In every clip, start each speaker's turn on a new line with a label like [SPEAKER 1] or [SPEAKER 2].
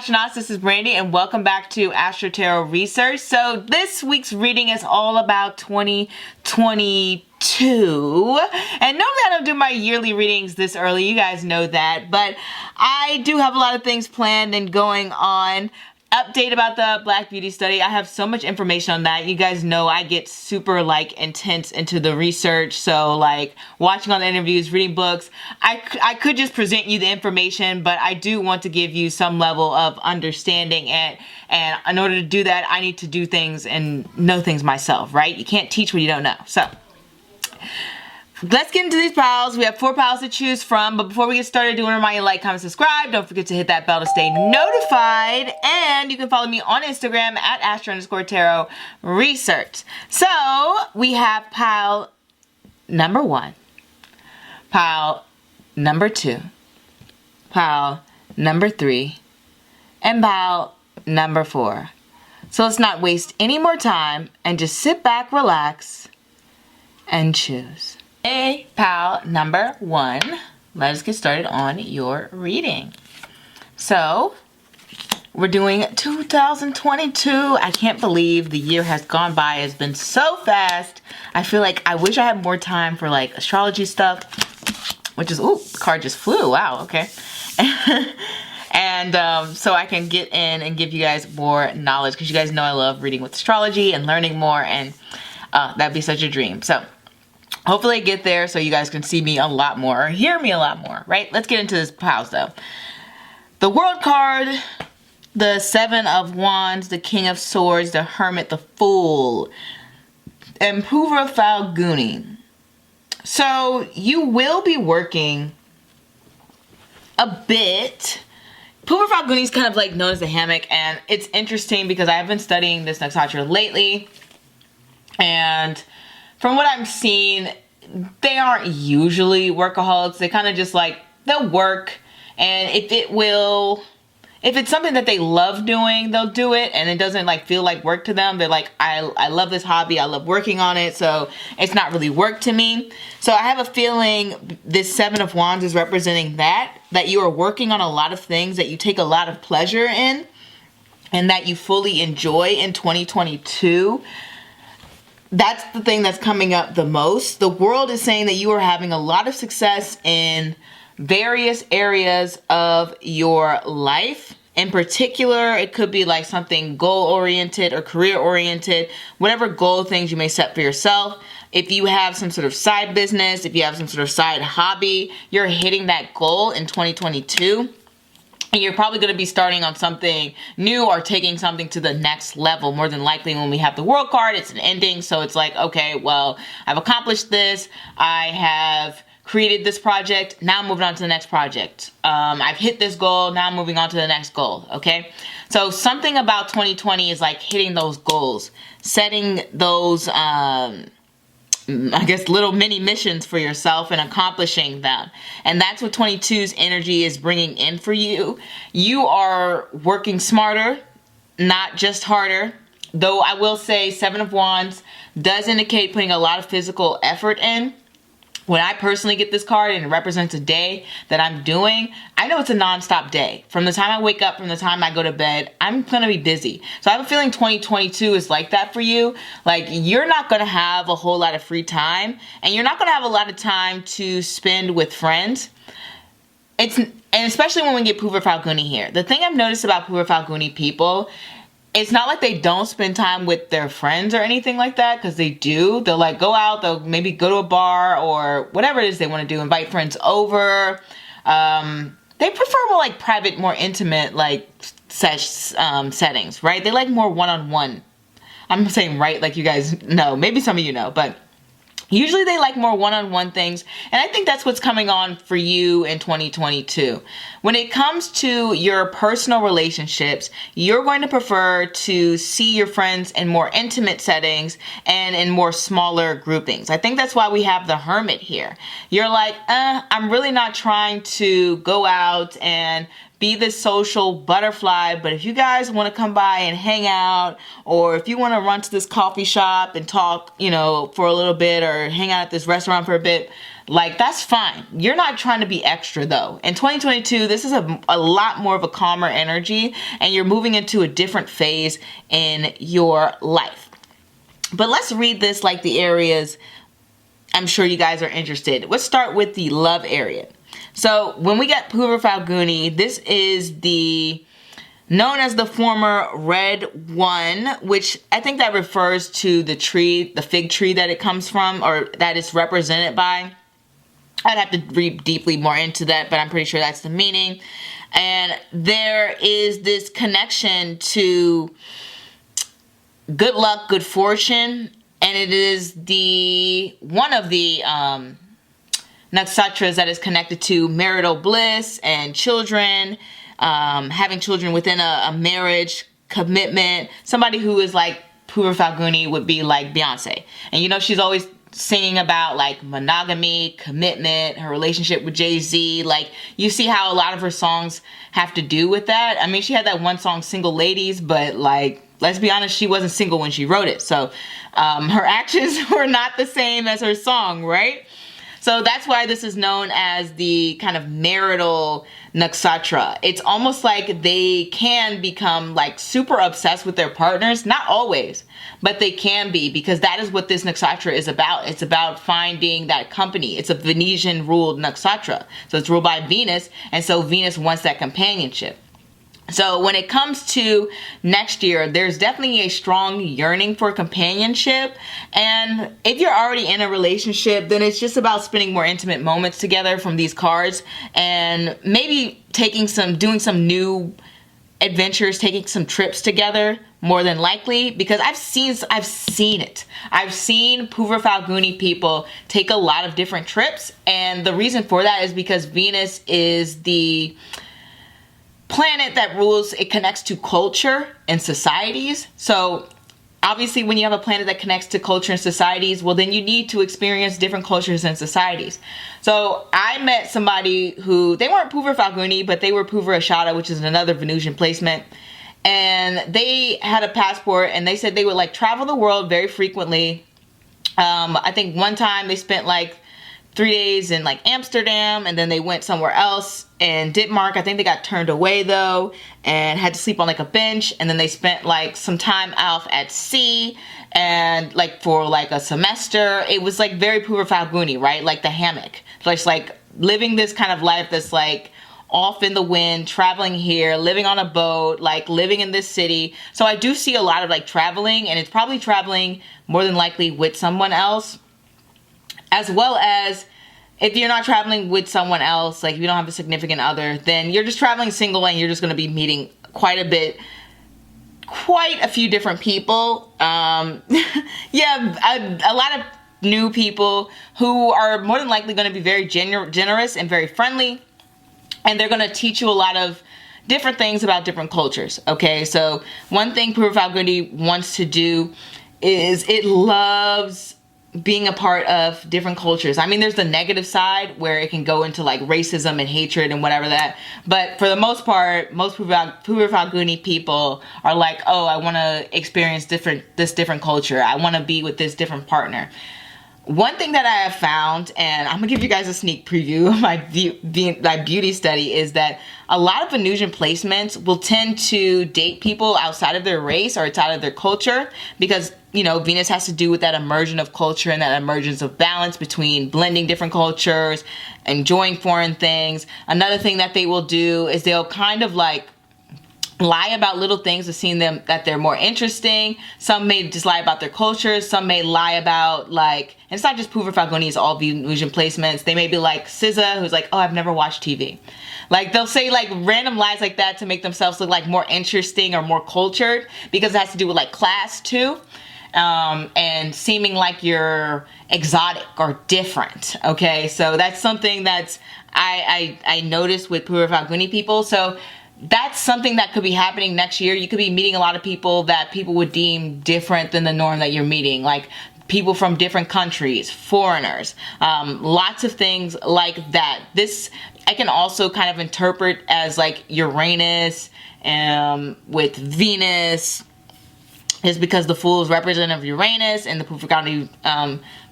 [SPEAKER 1] astronauts, this is Brandi and welcome back to Astro-Tarot Research. So this week's reading is all about 2022. And normally I don't do my yearly readings this early, you guys know that, but I do have a lot of things planned and going on. Update about the Black Beauty study. I have so much information on that. You guys know I get super intense into the research. So watching all the interviews, reading books. I could just present you the information, but I do want to give you some level of understanding, and in order to do that, I need to do things and know things myself, right? You can't teach what you don't know. So let's get into these piles. We have 4 piles to choose from, but before we get started, I do want to remind you to like, comment, subscribe. Don't forget to hit that bell to stay notified, and you can follow me on Instagram at Astro_Tarot Research. So we have pile number 1, pile number 2, pile number 3, and pile number 4. So let's not waste any more time and just sit back, relax, and choose. Okay, pile number 1. Let us get started on your reading. So, we're doing 2022. I can't believe the year has gone by. It's been so fast. I feel like I wish I had more time for astrology stuff, which is, ooh, the card just flew. Wow, okay. And so I can get in and give you guys more knowledge, because you guys know I love reading with astrology and learning more, and that'd be such a dream. So hopefully I get there so you guys can see me a lot more or hear me a lot more, right? Let's get into this piles though. The World card, the 7 of Wands, the King of Swords, the Hermit, the Fool, and Pura Falguni. So you will be working a bit. Pura Falguni is kind of known as the hammock, and it's interesting because I've been studying this nakshatra lately, and from what I'm seeing, they aren't usually workaholics. They kind of just they'll work, and if it's something that they love doing, they'll do it, and it doesn't feel like work to them. They're I love this hobby, I love working on it, so it's not really work to me. So I have a feeling this 7 of Wands is representing that you are working on a lot of things that you take a lot of pleasure in, and that you fully enjoy in 2022. That's the thing that's coming up the most. The world is saying that you are having a lot of success in various areas of your life. In particular, it could be something goal-oriented or career-oriented, whatever goal things you may set for yourself. If you have some sort of side business, if you have some sort of side hobby, you're hitting that goal in 2022. And you're probably going to be starting on something new or taking something to the next level. More than likely, when we have the World card, it's an ending. So it's okay, well, I've accomplished this. I have created this project. Now I'm moving on to the next project. I've hit this goal. Now I'm moving on to the next goal. Okay. So something about 2020 is hitting those goals, setting those, I guess, little mini missions for yourself and accomplishing them. And that's what 22's energy is bringing in for you. You are working smarter, not just harder. Though I will say 7 of Wands does indicate putting a lot of physical effort in. When I personally get this card and it represents a day that I'm doing, I know it's a non-stop day. From the time I wake up, from the time I go to bed, I'm gonna be busy. So I have a feeling 2022 is like that for you. You're not gonna have a whole lot of free time, and you're not gonna have a lot of time to spend with friends. And especially when we get Pura Falguni here. The thing I've noticed about Pura Falguni people, it's not like they don't spend time with their friends or anything like that, because they do. They'll go out, they'll maybe go to a bar or whatever it is they want to do, invite friends over. They prefer more private, more intimate settings, right? They like more one-on-one. I'm saying right, you guys know. Maybe some of you know, but usually they like more one-on-one things, and I think that's what's coming on for you in 2022. When it comes to your personal relationships, you're going to prefer to see your friends in more intimate settings and in more smaller groupings. I think that's why we have the Hermit here. You're I'm really not trying to go out and be this social butterfly, but if you guys want to come by and hang out, or if you want to run to this coffee shop and talk, you know, for a little bit, or hang out at this restaurant for a bit, like, that's fine. You're not trying to be extra though. In 2022, this is a lot more of a calmer energy, and you're moving into a different phase in your life. But let's read this like the areas I'm sure you guys are interested. Let's start with the love area. So when we get Purva Falguni, this is known as the former red one, which I think that refers to the tree, the fig tree that it comes from, or that it's represented by. I'd have to read deeply more into that, but I'm pretty sure that's the meaning. And there is this connection to good luck, good fortune, and it is one of the nakshatras that is connected to marital bliss and children, having children within a marriage, commitment. Somebody who is like Purva Falguni would be like Beyonce. And you know, she's always singing about like monogamy, commitment, her relationship with Jay-Z. Like, you see how a lot of her songs have to do with that. I mean, she had that one song, Single Ladies, but like, let's be honest, she wasn't single when she wrote it. So her actions were not the same as her song, right? So that's why this is known as the kind of marital nakshatra. It's almost like they can become like super obsessed with their partners. Not always, but they can be, because that is what this nakshatra is about. It's about finding that company. It's a Venetian ruled nakshatra. So it's ruled by Venus. And so Venus wants that companionship. So when it comes to next year, there's definitely a strong yearning for companionship. And if you're already in a relationship, then it's just about spending more intimate moments together from these cards, and maybe doing some new adventures, taking some trips together, more than likely, because I've seen it. I've seen Purva Falguni people take a lot of different trips. And the reason for that is because Venus is the planet that rules, it connects to culture and societies. So obviously when you have a planet that connects to culture and societies, well, then you need to experience different cultures and societies. So I met somebody who, they weren't Purva Falguni, but they were Purva Ashada, which is another Venusian placement. And they had a passport, and they said they would like travel the world very frequently. I think one time they spent like 3 days in like Amsterdam, and then they went somewhere else in Denmark. I think they got turned away though, and had to sleep on like a bench. And then they spent like some time out at sea, and like for like a semester. It was like very Purva Falguni, right? Like the hammock. Just like living this kind of life that's like off in the wind, traveling here, living on a boat, like living in this city. So I do see a lot of like traveling, and it's probably traveling more than likely with someone else. As well as, if you're not traveling with someone else, like if you don't have a significant other, then you're just traveling single, and you're just going to be meeting quite a few different people. Yeah, a lot of new people who are more than likely going to be very generous and very friendly. And they're going to teach you a lot of different things about different cultures. Okay, so one thing Purva Falguni wants to do is it loves being a part of different cultures. I mean, there's the negative side where it can go into like racism and hatred and whatever that. But for the most part, most Purva Falguni people are like, oh, I want to experience this different culture. I want to be with this different partner. One thing that I have found, and I'm gonna give you guys a sneak preview of my beauty study, is that a lot of Venusian placements will tend to date people outside of their race or outside of their culture, because, you know, Venus has to do with that immersion of culture and that emergence of balance between blending different cultures, enjoying foreign things. Another thing that they will do is they'll kind of like lie about little things to seem them that they're more interesting. Some may just lie about their cultures. Some may lie about like, and it's not just Purva Falguni, it's all Venusian placements. They may be like SZA, who's like, oh, I've never watched TV. Like, they'll say like random lies like that to make themselves look like more interesting or more cultured, because it has to do with like class too. And seeming like you're exotic or different. Okay, so that's something that's I noticed with Purva Falguni people. So that's something that could be happening next year. You could be meeting a lot of people that people would deem different than the norm that you're meeting. Like people from different countries, foreigners, lots of things like that. This I can also kind of interpret as like Uranus with Venus, is because the Fool is representative of Uranus and the Falguni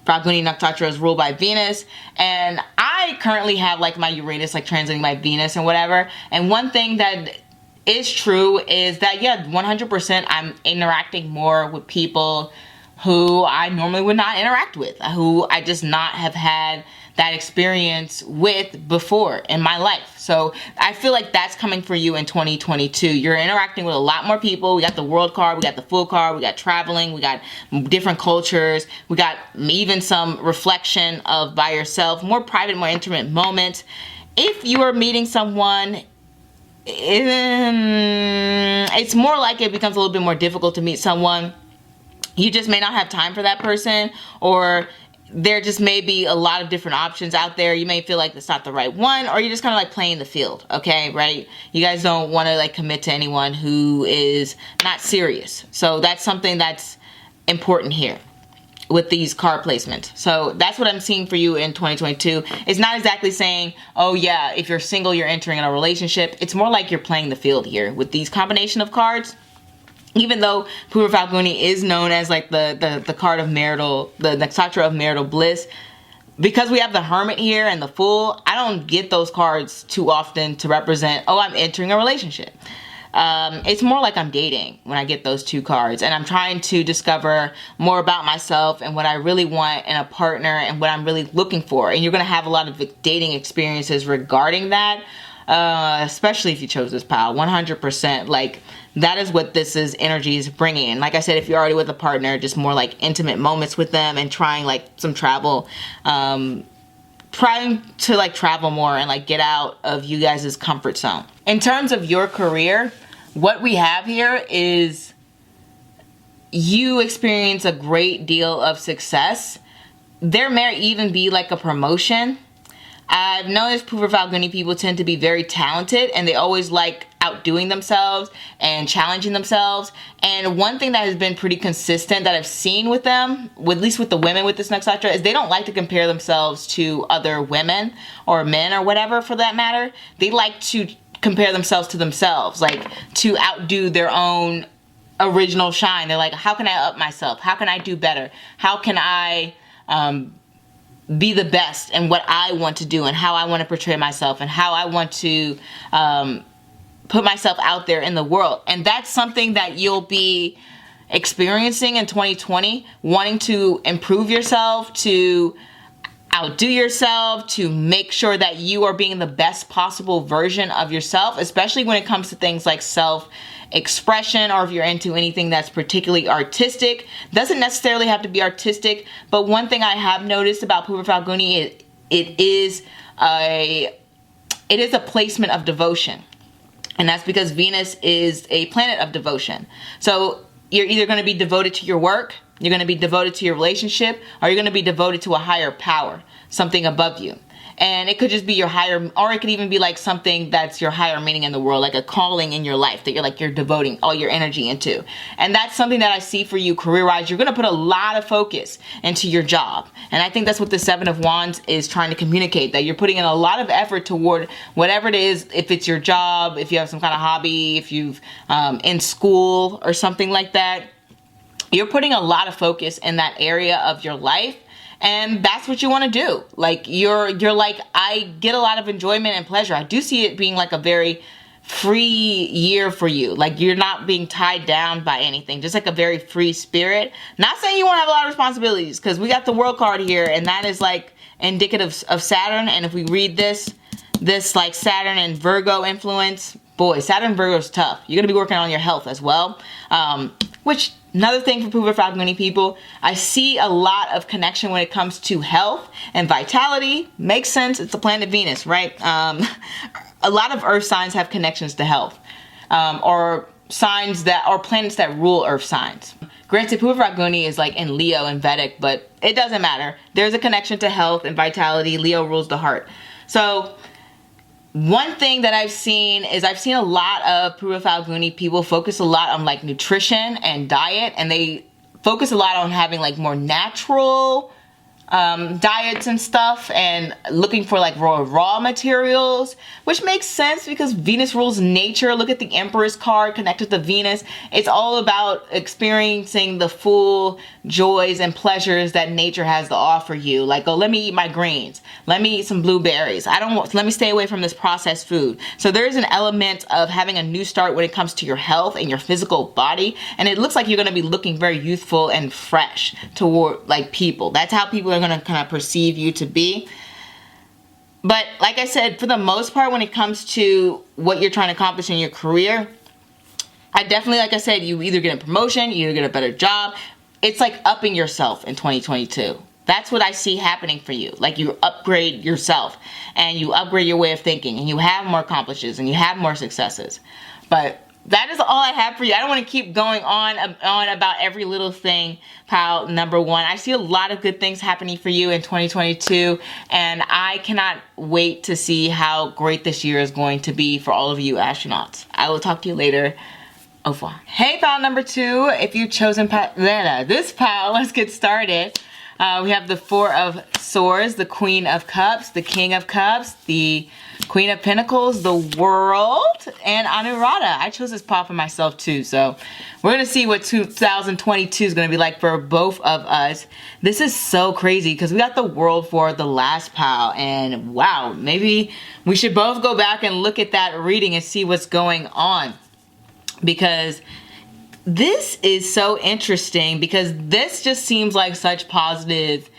[SPEAKER 1] Nakshatra is ruled by Venus. And I currently have like my Uranus like transiting my Venus and whatever. And one thing that is true is that, yeah, 100% I'm interacting more with people who I normally would not interact with, who I just not have had that experience with before in my life. So I feel like that's coming for you in 2022. You're interacting with a lot more people. We got the World card, we got the Fool card, we got traveling, we got different cultures, we got even some reflection of by yourself, more private, more intimate moments. If you are meeting someone, it's more like it becomes a little bit more difficult to meet someone. You just may not have time for that person, or there just may be a lot of different options out there. You may feel like it's not the right one, or you're just kind of like playing the field, okay, right? You guys don't want to like commit to anyone who is not serious. So that's something that's important here with these card placements. So that's what I'm seeing for you in 2022. It's not exactly saying, oh yeah, if you're single, you're entering in a relationship. It's more like you're playing the field here with these combination of cards. Even though Purva Falguni is known as like the card of marital, the nakshatra of marital bliss, because we have the Hermit here and the Fool, I don't get those cards too often to represent, oh, I'm entering a relationship. It's more like I'm dating when I get those two cards, and I'm trying to discover more about myself and what I really want in a partner and what I'm really looking for. And you're going to have a lot of dating experiences regarding that, especially if you chose this pile. 100%, like that is what this is energy is bringing in. Like I said, if you're already with a partner, just more like intimate moments with them and trying like some travel, trying to like travel more and like get out of you guys' comfort zone. In terms of your career, what we have here is you experience a great deal of success. There may even be like a promotion. I've noticed Purva Falguni people tend to be very talented, and they always like outdoing themselves and challenging themselves. And one thing that has been pretty consistent that I've seen with them, at least with the women with this nakshatra, is they don't like to compare themselves to other women or men or whatever for that matter. They like to compare themselves to themselves, like to outdo their own original shine. They're like, how can I up myself? How can I do better? How can I be the best in what I want to do and how I want to portray myself and how I want to put myself out there in the world. And that's something that you'll be experiencing in 2020, wanting to improve yourself, to outdo yourself, to make sure that you are being the best possible version of yourself, especially when it comes to things like self-expression, or if you're into anything that's particularly artistic. Doesn't necessarily have to be artistic, but one thing I have noticed about Purva Falguni, it is a placement of devotion. And that's because Venus is a planet of devotion. So you're either going to be devoted to your work, you're going to be devoted to your relationship, or you're going to be devoted to a higher power, something above you. And it could just be your higher, or it could even be like something that's your higher meaning in the world, like a calling in your life that you're devoting all your energy into. And that's something that I see for you career-wise. You're going to put a lot of focus into your job. And I think that's what the Seven of Wands is trying to communicate, that you're putting in a lot of effort toward whatever it is, if it's your job, if you have some kind of hobby, if you've in school or something like that. You're putting a lot of focus in that area of your life. And that's what you want to do. Like you're like, I get a lot of enjoyment and pleasure. I do see it being like a very free year for you. Like you're not being tied down by anything. Just like a very free spirit. Not saying you won't have a lot of responsibilities, because we got the World card here, and that is like indicative of Saturn. And if we read this like Saturn and Virgo influence, boy, Saturn and Virgo is tough. You're going to be working on your health as well. Which, another thing for Purva Falguni people, I see a lot of connection when it comes to health and vitality. Makes sense. It's the planet Venus, right? A lot of earth signs have connections to health, or signs that, or planets that rule earth signs. Granted, Purva Falguni is like in Leo and Vedic, but it doesn't matter. There's a connection to health and vitality. Leo rules the heart. So one thing that I've seen is I've seen a lot of Purva Falguni people focus a lot on like nutrition and diet, and they focus a lot on having like more natural diets and stuff, and looking for like raw materials, which makes sense because Venus rules nature. Look at the Empress card connected to Venus. It's all about experiencing the full joys and pleasures that nature has to offer you. Like, oh, let me eat my greens, let me eat some blueberries, let me stay away from this processed food. So there's an element of having a new start when it comes to your health and your physical body, and it looks like you're going to be looking very youthful and fresh toward like people. That's how people are going to kind of perceive you to be. But like I said, for the most part, when it comes to what you're trying to accomplish in your career, I definitely, like I said, you either get a promotion, you either get a better job. It's like upping yourself in 2022. That's what I see happening for you. Like, you upgrade yourself and you upgrade your way of thinking, and you have more accomplishments and you have more successes. But that is all I have for you. I don't want to keep going on about every little thing, pile number one. I see a lot of good things happening for you in 2022, and I cannot wait to see how great this year is going to be for all of you astronauts. I will talk to you later. Au revoir. Hey, pile number two. If you've chosen this pile, let's get started. We have the Four of Swords, the Queen of Cups, the King of Cups, the Queen of Pentacles, the World, and Anurata. I chose this pile for myself too, so we're going to see what 2022 is going to be like for both of us. This is so crazy because we got the World for the last pile, and wow, maybe we should both go back and look at that reading and see what's going on, because this is so interesting, because this just seems like such positive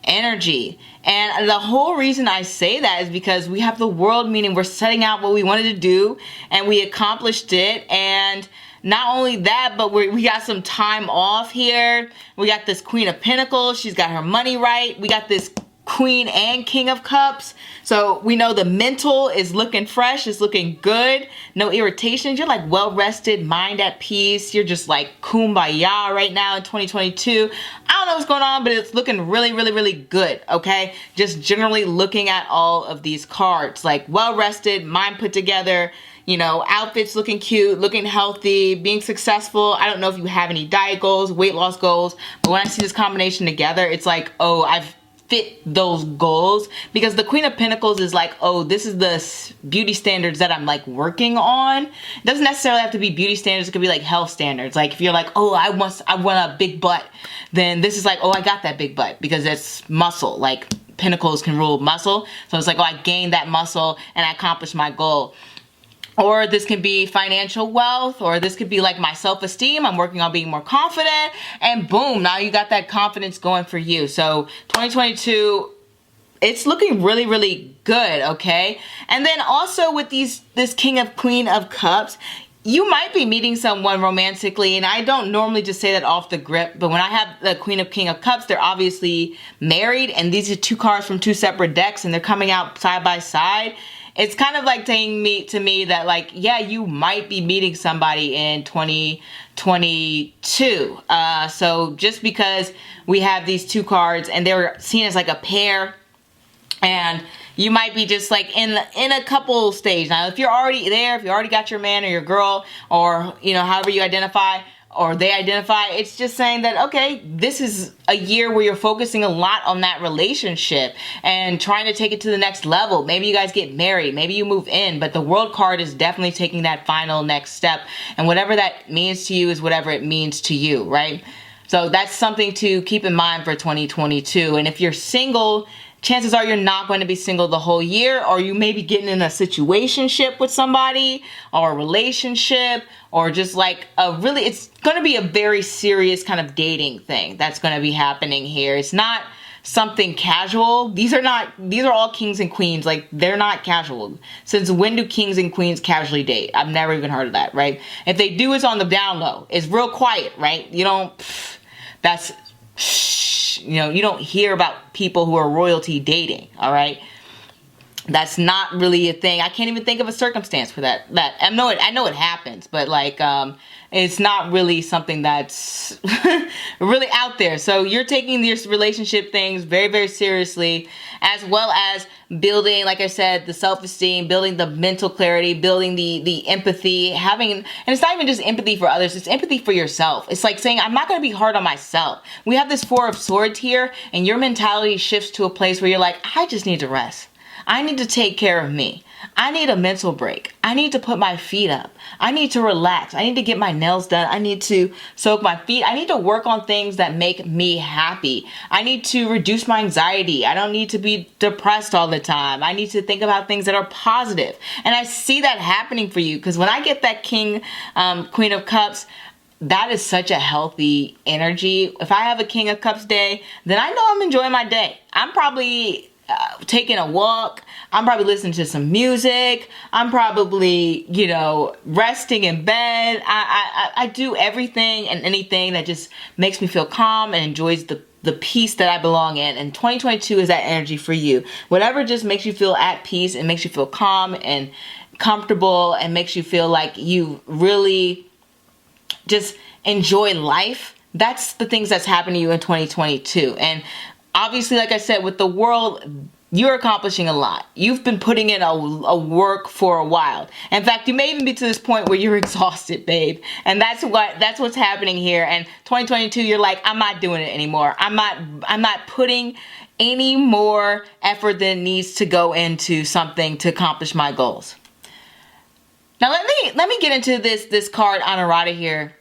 [SPEAKER 1] energy. And the whole reason I say that is because we have the World, meaning we're setting out what we wanted to do and we accomplished it. And not only that, but we got some time off here. We got this Queen of Pentacles. She's got her money right. We got this Queen and King of Cups. So we know the mental is looking fresh, it's looking good, no irritations. You're like well rested, mind at peace. You're just like kumbaya right now in 2022. I don't know what's going on, but it's looking really, really, really good. Okay, just generally looking at all of these cards, like well rested, mind put together, you know, outfits looking cute, looking healthy, being successful. I don't know if you have any diet goals, weight loss goals, but when I see this combination together, it's like, oh, I've fit those goals, because the Queen of Pentacles is like, oh, this is the beauty standards that I'm like working on. It doesn't necessarily have to be beauty standards. It could be like health standards. Like if you're like, oh, I want a big butt, then this is like, oh, I got that big butt, because it's muscle. Like Pentacles can rule muscle. So it's like, oh, I gained that muscle and I accomplished my goal. Or this can be financial wealth, or this could be like my self-esteem. I'm working on being more confident, and boom, now you got that confidence going for you. So 2022, it's looking really, really good, okay? And then also with this King of Queen of Cups, you might be meeting someone romantically, and I don't normally just say that off the grip, but when I have the Queen of King of Cups, they're obviously married, and these are two cards from two separate decks, and they're coming out side by side. It's kind of like saying to me that, like, yeah, you might be meeting somebody in 2022. So just because we have these two cards and they're seen as like a pair, and you might be just like in a couple stage. Now, if you're already there, if you already got your man or your girl, or, you know, however you identify, or they identify, it's just saying that, okay, this is a year where you're focusing a lot on that relationship and trying to take it to the next level. Maybe you guys get married, maybe you move in, but the World card is definitely taking that final next step, and whatever that means to you is whatever it means to you, right? So that's something to keep in mind for 2022. And if you're single, chances are you're not going to be single the whole year, or you may be getting in a situationship with somebody, or a relationship, or just like it's going to be a very serious kind of dating thing that's going to be happening here. It's not something casual. These are all kings and queens. Like, they're not casual. Since when do kings and queens casually date? I've never even heard of that, right? If they do, it's on the down low. It's real quiet, right? You don't, you know, you don't hear about people who are royalty dating, all right? That's not really a thing. I can't even think of a circumstance for that. I know it happens, but like it's not really something that's really out there. So you're taking these relationship things very, very seriously, as well as building, like I said, the self-esteem, building the mental clarity, building the empathy, and it's not even just empathy for others, it's empathy for yourself. It's like saying, I'm not going to be hard on myself. We have this Four of Swords here, and your mentality shifts to a place where you're like, I just need to rest. I need to take care of me. I need a mental break. I need to put my feet up. I need to relax. I need to get my nails done. I need to soak my feet. I need to work on things that make me happy. I need to reduce my anxiety. I don't need to be depressed all the time. I need to think about things that are positive. And I see that happening for you, because when I get that King, Queen of Cups, that is such a healthy energy. If I have a King of Cups day, then I know I'm enjoying my day. I'm probably taking a walk. I'm probably listening to some music. I'm probably, resting in bed. I do everything and anything that just makes me feel calm and enjoys the peace that I belong in. And 2022 is that energy for you. Whatever just makes you feel at peace and makes you feel calm and comfortable and makes you feel like you really just enjoy life. That's the things that's happening to you in 2022. And obviously, like I said, with the world, you're accomplishing a lot. You've been putting in a work for a while. In fact, you may even be to this point where you're exhausted, babe. And that's what's happening here. And 2022, you're like, I'm not doing it anymore. I'm not putting any more effort than needs to go into something to accomplish my goals. Now let me get into this card Anurata here,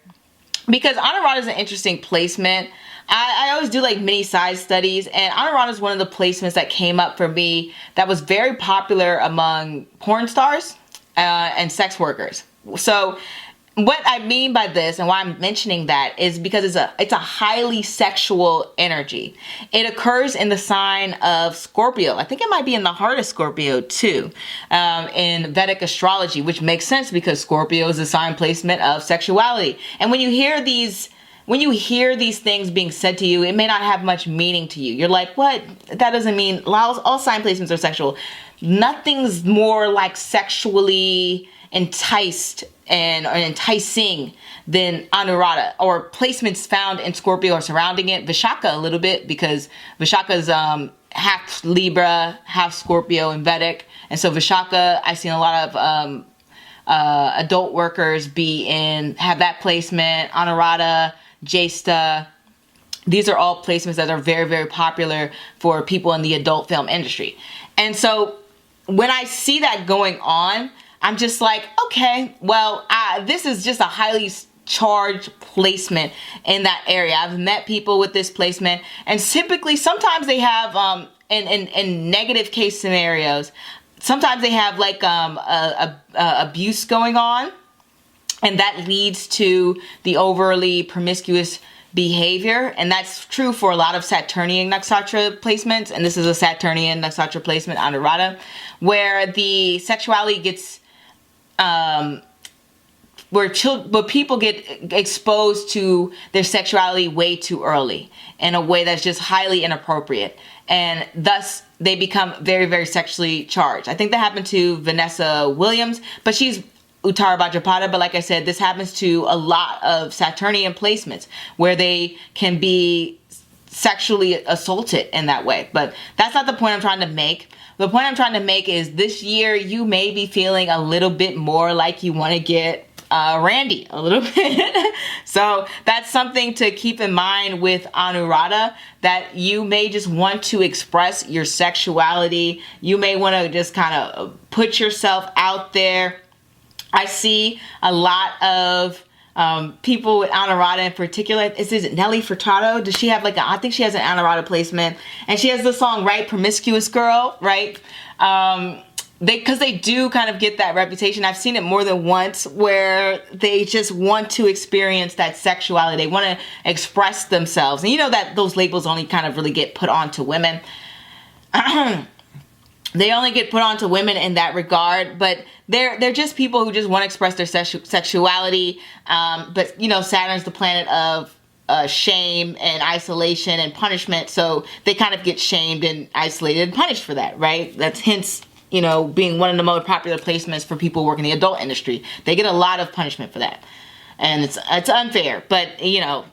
[SPEAKER 1] because Anurata is an interesting placement. I always do like mini size studies, and Anurata is one of the placements that came up for me that was very popular among porn stars and sex workers. So what I mean by this and why I'm mentioning that is because it's a highly sexual energy. It occurs in the sign of Scorpio. I think it might be in the heart of Scorpio too, in Vedic astrology, which makes sense because Scorpio is a sign placement of sexuality. And when you hear these things being said to you, it may not have much meaning to you. You're like, what? That doesn't mean all sign placements are sexual. Nothing's more like sexually enticed or enticing than Anurata, or placements found in Scorpio or surrounding it. Vishaka a little bit, because Vishaka's half Libra, half Scorpio in Vedic. And so Vishaka, I've seen a lot of adult workers have that placement. Anurata, Jesta, these are all placements that are very, very popular for people in the adult film industry. And so when I see that going on, I'm just like, okay, well, this is just a highly charged placement in that area. I've met people with this placement, and typically sometimes they have, in negative case scenarios, sometimes they have like abuse going on, and that leads to the overly promiscuous behavior. And that's true for a lot of Saturnian nakshatra placements, and this is a Saturnian nakshatra placement, Anurata, where the sexuality gets where people get exposed to their sexuality way too early in a way that's just highly inappropriate, and thus they become very, very sexually charged. I think that happened to Vanessa Williams, but she's Uttara Bhadrapada. But like I said, this happens to a lot of Saturnian placements where they can be sexually assaulted in that way. But that's not the point I'm trying to make. The point I'm trying to make is this year you may be feeling a little bit more like you want to get Randy a little bit. So that's something to keep in mind with Anurata, that you may just want to express your sexuality. You may want to just kind of put yourself out there. I see a lot of people with Anurata in particular. Is it Nelly Furtado? Does she have I think she has an Anurata placement, and she has the song, right? Promiscuous Girl, right? Because they do kind of get that reputation. I've seen it more than once where they just want to experience that sexuality. They want to express themselves. And you know that those labels only kind of really get put on to women. They only get put on to women in that regard, but they're just people who just want to express their sexuality. But Saturn's the planet of shame and isolation and punishment, so they kind of get shamed and isolated and punished for that, right? That's hence you know, being one of the most popular placements for people working in the adult industry. They get a lot of punishment for that. And it's unfair, but you know,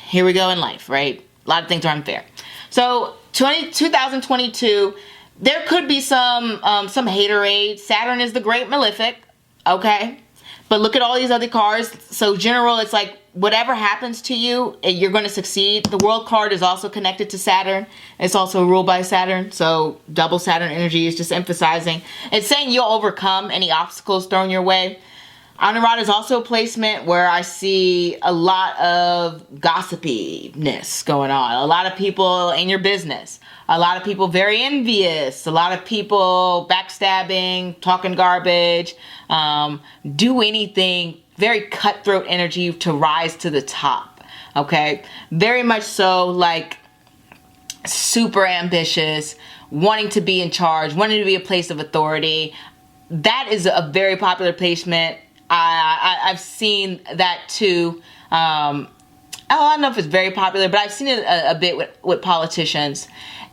[SPEAKER 1] here we go in life, right? A lot of things are unfair. So 2022, there could be some haterade. Saturn is the great malefic, okay? But look at all these other cards. So general, it's like whatever happens to you, you're going to succeed. The World card is also connected to Saturn. It's also ruled by Saturn. So double Saturn energy is just emphasizing. It's saying you'll overcome any obstacles thrown your way. Anurata is also a placement where I see a lot of gossipiness going on. A lot of people in your business. A lot of people very envious. A lot of people backstabbing, talking garbage, do anything. Very cutthroat energy to rise to the top. Okay? Very much so like super ambitious, wanting to be in charge, wanting to be a place of authority. That is a very popular placement. I've seen that too. I don't know if it's very popular, but I've seen it a bit with politicians.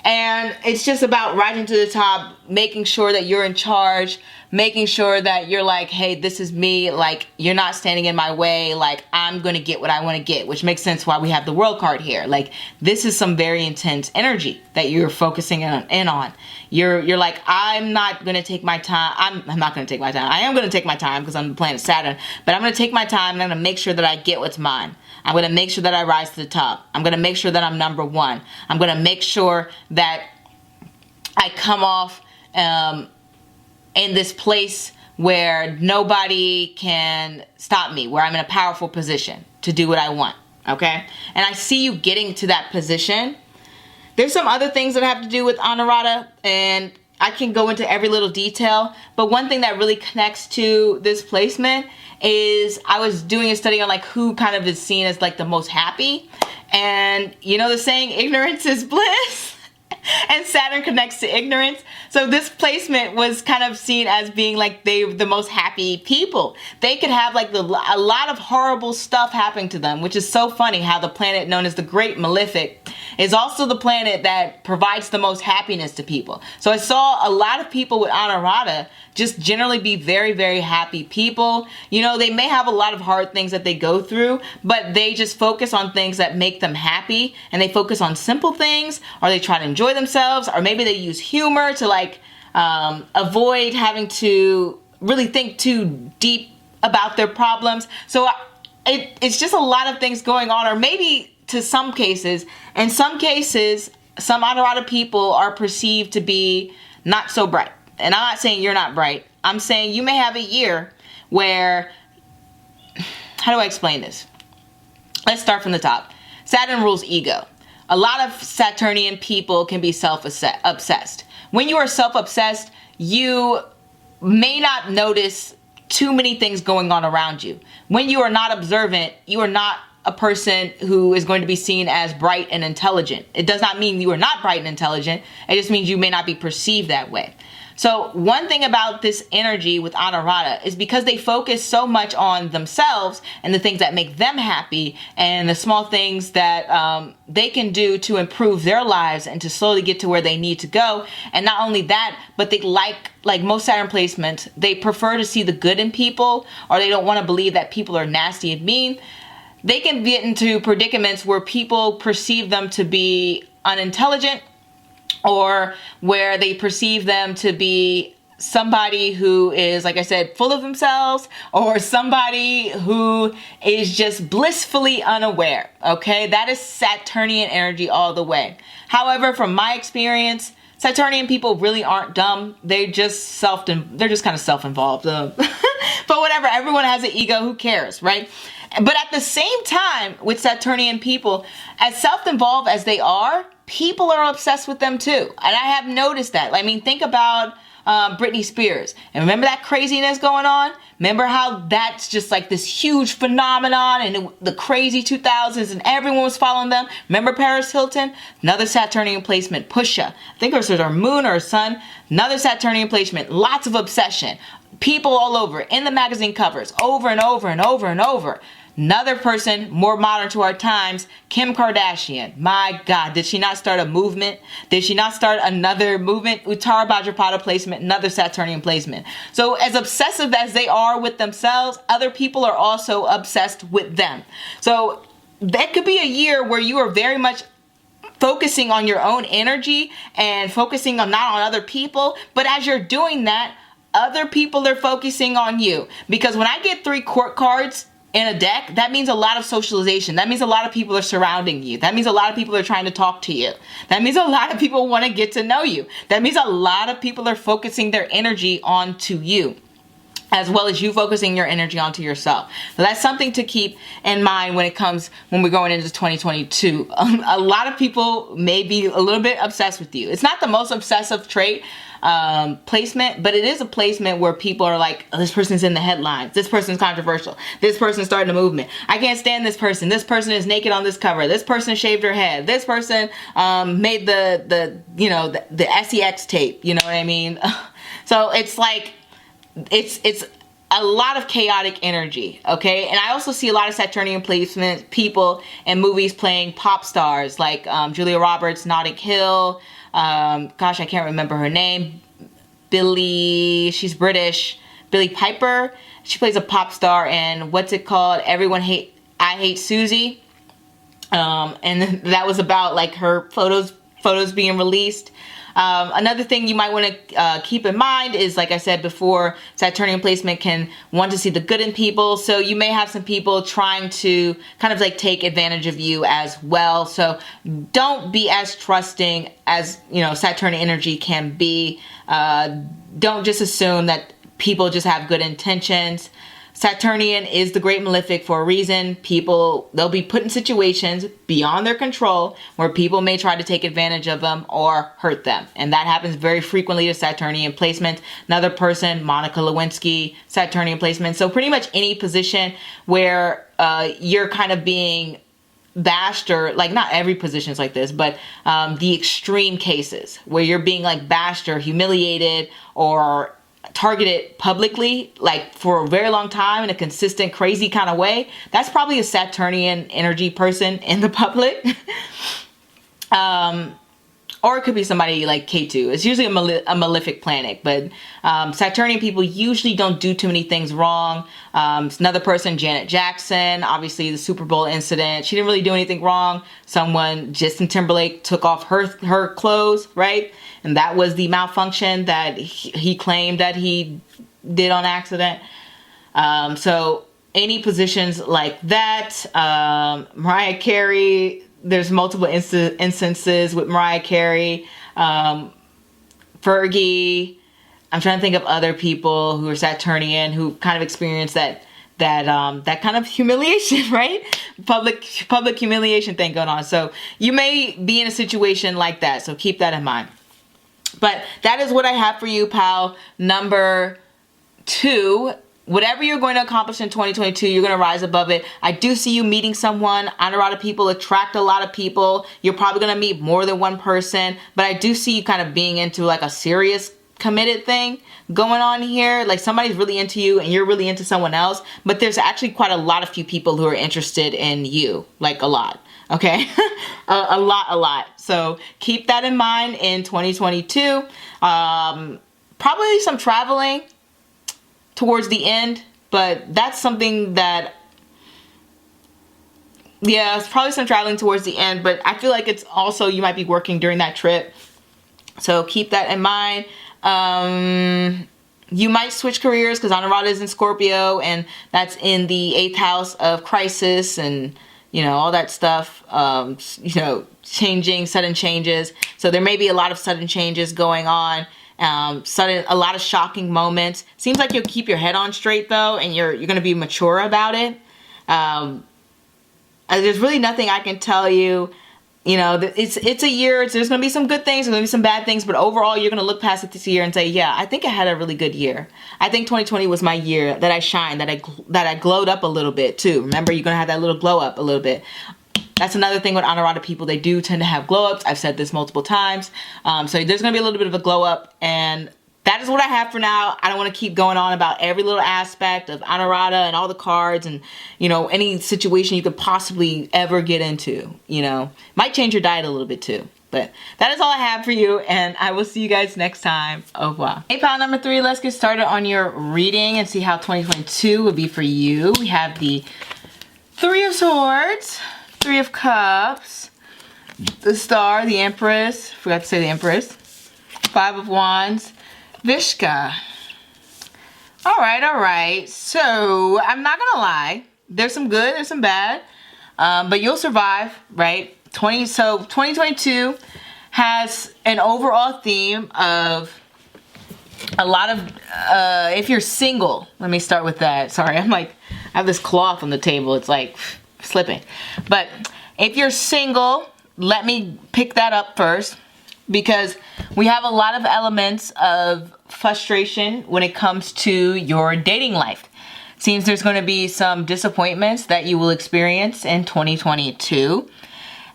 [SPEAKER 1] And it's just about rising to the top, making sure that you're in charge, making sure that you're like, hey, this is me. Like, you're not standing in my way. Like, I'm going to get what I want to get, which makes sense why we have the World card here. Like, this is some very intense energy that you're focusing in on. You're like, I'm not going to take my time. I'm not going to take my time. I am going to take my time because I'm the planet Saturn, but I'm going to take my time and I'm going to make sure that I get what's mine. I'm going to make sure that I rise to the top. I'm going to make sure that I'm number one. I'm going to make sure that I come off in this place where nobody can stop me, where I'm in a powerful position to do what I want, okay? And I see you getting to that position. There's some other things that have to do with Anurata, and I can go into every little detail, but one thing that really connects to this placement is I was doing a study on like who kind of is seen as like the most happy, and you know the saying, ignorance is bliss? And Saturn connects to ignorance. So this placement was kind of seen as being like the most happy people. They could have like a lot of horrible stuff happening to them, which is so funny how the planet known as the Great Malefic is also the planet that provides the most happiness to people. So I saw a lot of people with Anurata just generally be very, very happy people. You know, they may have a lot of hard things that they go through, but they just focus on things that make them happy, and they focus on simple things, or they try to enjoy themselves, or maybe they use humor to like avoid having to really think too deep about their problems. So it's just a lot of things going on, or maybe to some cases, in some cases, some Anurata people are perceived to be not so bright. And I'm not saying you're not bright. I'm saying you may have a year where, how do I explain this? Let's start from the top. Saturn rules ego. A lot of Saturnian people can be self-obsessed. When you are self-obsessed, you may not notice too many things going on around you. When you are not observant, you are not a person who is going to be seen as bright and intelligent. It does not mean you are not bright and intelligent. It just means you may not be perceived that way. So one thing about this energy with Anurata is because they focus so much on themselves and the things that make them happy and the small things that they can do to improve their lives and to slowly get to where they need to go. And not only that, but they like most Saturn placements, they prefer to see the good in people, or they don't want to believe that people are nasty and mean. They can get into predicaments where people perceive them to be unintelligent, or where they perceive them to be somebody who is, like I said, full of themselves, or somebody who is just blissfully unaware, okay? That is Saturnian energy all the way. However, from my experience, Saturnian people really aren't dumb. They're just kind of self-involved. But whatever, everyone has an ego, who cares, right? But at the same time, with Saturnian people, as self-involved as they are, people are obsessed with them too. And I have noticed that. I mean, think about Britney Spears. And remember that craziness going on? Remember how that's just like this huge phenomenon in the crazy 2000s and everyone was following them? Remember Paris Hilton? Another Saturnian placement. Pusha. I think it was her moon or her sun. Another Saturnian placement. Lots of obsession. People all over, in the magazine covers, over and over and over and over. Another person, more modern to our times, Kim Kardashian. My God, did she not start a movement? Did she not start another movement? Uttara Bhadrapada placement, another Saturnian placement. So as obsessive as they are with themselves, other people are also obsessed with them. So that could be a year where you are very much focusing on your own energy and focusing on not on other people. But as you're doing that, other people are focusing on you. Because when I get 3 court cards in a deck, that means a lot of socialization. That means a lot of people are surrounding you. That means a lot of people are trying to talk to you. That means a lot of people want to get to know you. That means a lot of people are focusing their energy onto you, as well as you focusing your energy onto yourself. So that's something to keep in mind when we're going into 2022. A lot of people may be a little bit obsessed with you. It's not the most obsessive trait, placement, but it is a placement where people are like, oh, this person's in the headlines, this person's controversial, this person's starting a movement, I can't stand this person is naked on this cover, this person shaved her head, this person made the SEX tape, you know what I mean? So it's like, it's a lot of chaotic energy, okay? And I also see a lot of Saturnian placement people in movies playing pop stars like Julia Roberts, Notting Hill, gosh, I can't remember her name. She's British. Billie Piper. She plays a pop star in, what's it called? I Hate Susie. And that was about like her photos being released. Another thing you might want to keep in mind is, like I said before, Saturnian placement can want to see the good in people. So you may have some people trying to kind of like take advantage of you as well. So don't be as trusting as, Saturnian energy can be. Don't just assume that people just have good intentions. Saturnian is the great malefic for a reason. They'll be put in situations beyond their control where people may try to take advantage of them or hurt them. And that happens very frequently to Saturnian placement. Another person, Monica Lewinsky, Saturnian placement. So pretty much any position where you're kind of being bashed, or like, not every position is like this, but the extreme cases where you're being like bashed or humiliated or targeted publicly, like for a very long time in a consistent, crazy kind of way, that's probably a Saturnian energy person in the public. Or it could be somebody like K2. It's usually a malefic planet, but Saturnian people usually don't do too many things wrong. Another person, Janet Jackson, obviously the Super Bowl incident. She didn't really do anything wrong. Justin Timberlake took off her clothes, right? And that was the malfunction that he claimed that he did on accident. So any positions like that, Mariah Carey, there's multiple instances with Mariah Carey, Fergie. I'm trying to think of other people who are Saturnian who kind of experienced that kind of humiliation, right? Public humiliation thing going on. So you may be in a situation like that. So keep that in mind. But that is what I have for you, pal. Number 2. Whatever you're going to accomplish in 2022, you're going to rise above it. I do see you meeting someone. Honorata people attract a lot of people. You're probably going to meet more than one person. But I do see you kind of being into like a serious committed thing going on here. Like somebody's really into you and you're really into someone else. But there's actually quite a few people who are interested in you. Like a lot. Okay? a lot. So keep that in mind in 2022. Probably some traveling towards the end, but that's something that, yeah, it's probably some traveling towards the end, but I feel like it's also, you might be working during that trip. So keep that in mind. You might switch careers because Honorata is in Scorpio, and that's in the 8th house of crisis and, all that stuff, sudden changes. So there may be a lot of sudden changes going on. A lot of shocking moments. Seems like you'll keep your head on straight though, and you're going to be mature about it. There's really nothing I can tell you. It's a year. There's going to be some good things. There's going to be some bad things, but overall, you're going to look past it this year and say, yeah, I think I had a really good year. I think 2020 was my year that I shined, that I glowed up a little bit too. Remember, you're going to have that little glow up a little bit. That's another thing with Honorata people. They do tend to have glow ups. I've said this multiple times. So there's going to be a little bit of a glow up, and that is what I have for now. I don't want to keep going on about every little aspect of Anurata and all the cards and, you know, any situation you could possibly ever get into, you know. Might change your diet a little bit too. But that is all I have for you, and I will see you guys next time. Au revoir. Hey, pile number 3, let's get started on your reading and see how 2022 will be for you. We have the 3 of Swords, 3 of Cups, the Star, the Empress, forgot to say the Empress, 5 of Wands, Vishka. All right. So, I'm not gonna lie. There's some good, there's some bad, but you'll survive, right? 2022 has an overall theme of a lot of, if you're single, let me start with that. Sorry, I have this cloth on the table. It's like slipping. But if you're single, let me pick that up first, because we have a lot of elements of frustration when it comes to your dating life. Seems there's going to be some disappointments that you will experience in 2022.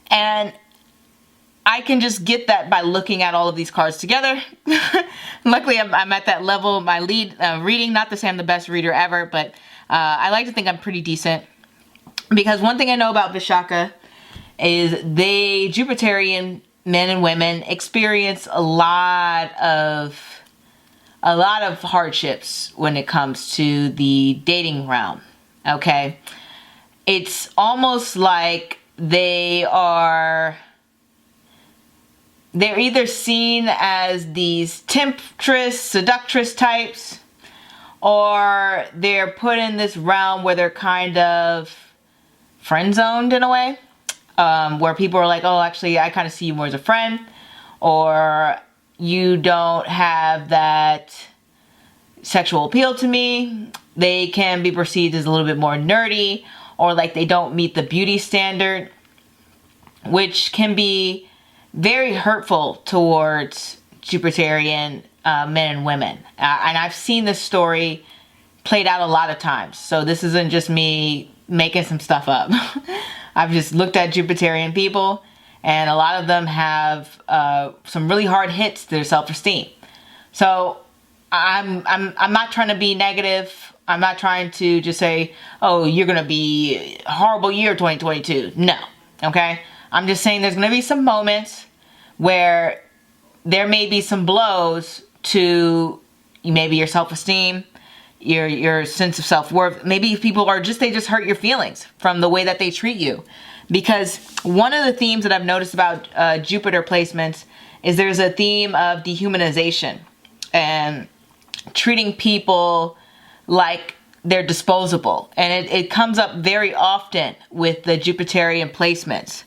[SPEAKER 1] And I can just get that by looking at all of these cards together. Luckily, I'm at that level, my lead reading, not to say I'm the best reader ever, but I like to think I'm pretty decent. Because one thing I know about Vishaka is Jupiterian men and women experience a lot of hardships when it comes to the dating realm, okay? It's almost like they're either seen as these temptress, seductress types, or they're put in this realm where they're kind of friend-zoned in a way, where people are like, oh, actually, I kind of see you more as a friend, or you don't have that sexual appeal to me. They can be perceived as a little bit more nerdy, or like they don't meet the beauty standard, which can be very hurtful towards Jupiterian men and women. And I've seen this story played out a lot of times. So this isn't just me making some stuff up. I've just looked at Jupiterian people, and a lot of them have some really hard hits to their self-esteem. So I'm not trying to be negative. I'm not trying to just say, oh, you're going to be a horrible year 2022. No. Okay? I'm just saying there's going to be some moments where there may be some blows to maybe your self-esteem, your sense of self-worth. Maybe people they just hurt your feelings from the way that they treat you. Because one of the themes that I've noticed about Jupiter placements is there's a theme of dehumanization and treating people like they're disposable. And it comes up very often with the Jupiterian placements,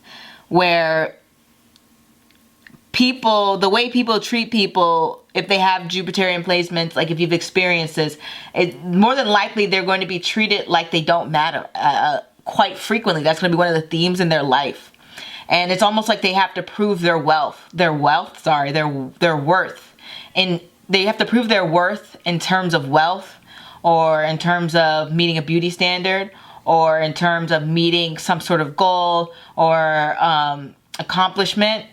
[SPEAKER 1] where the way people treat people, if they have Jupiterian placements, like if you've experienced this, more than likely they're going to be treated like they don't matter quite frequently. That's going to be one of the themes in their life. And it's almost like they have to prove their worth. And they have to prove their worth in terms of wealth, or in terms of meeting a beauty standard, or in terms of meeting some sort of goal or accomplishment.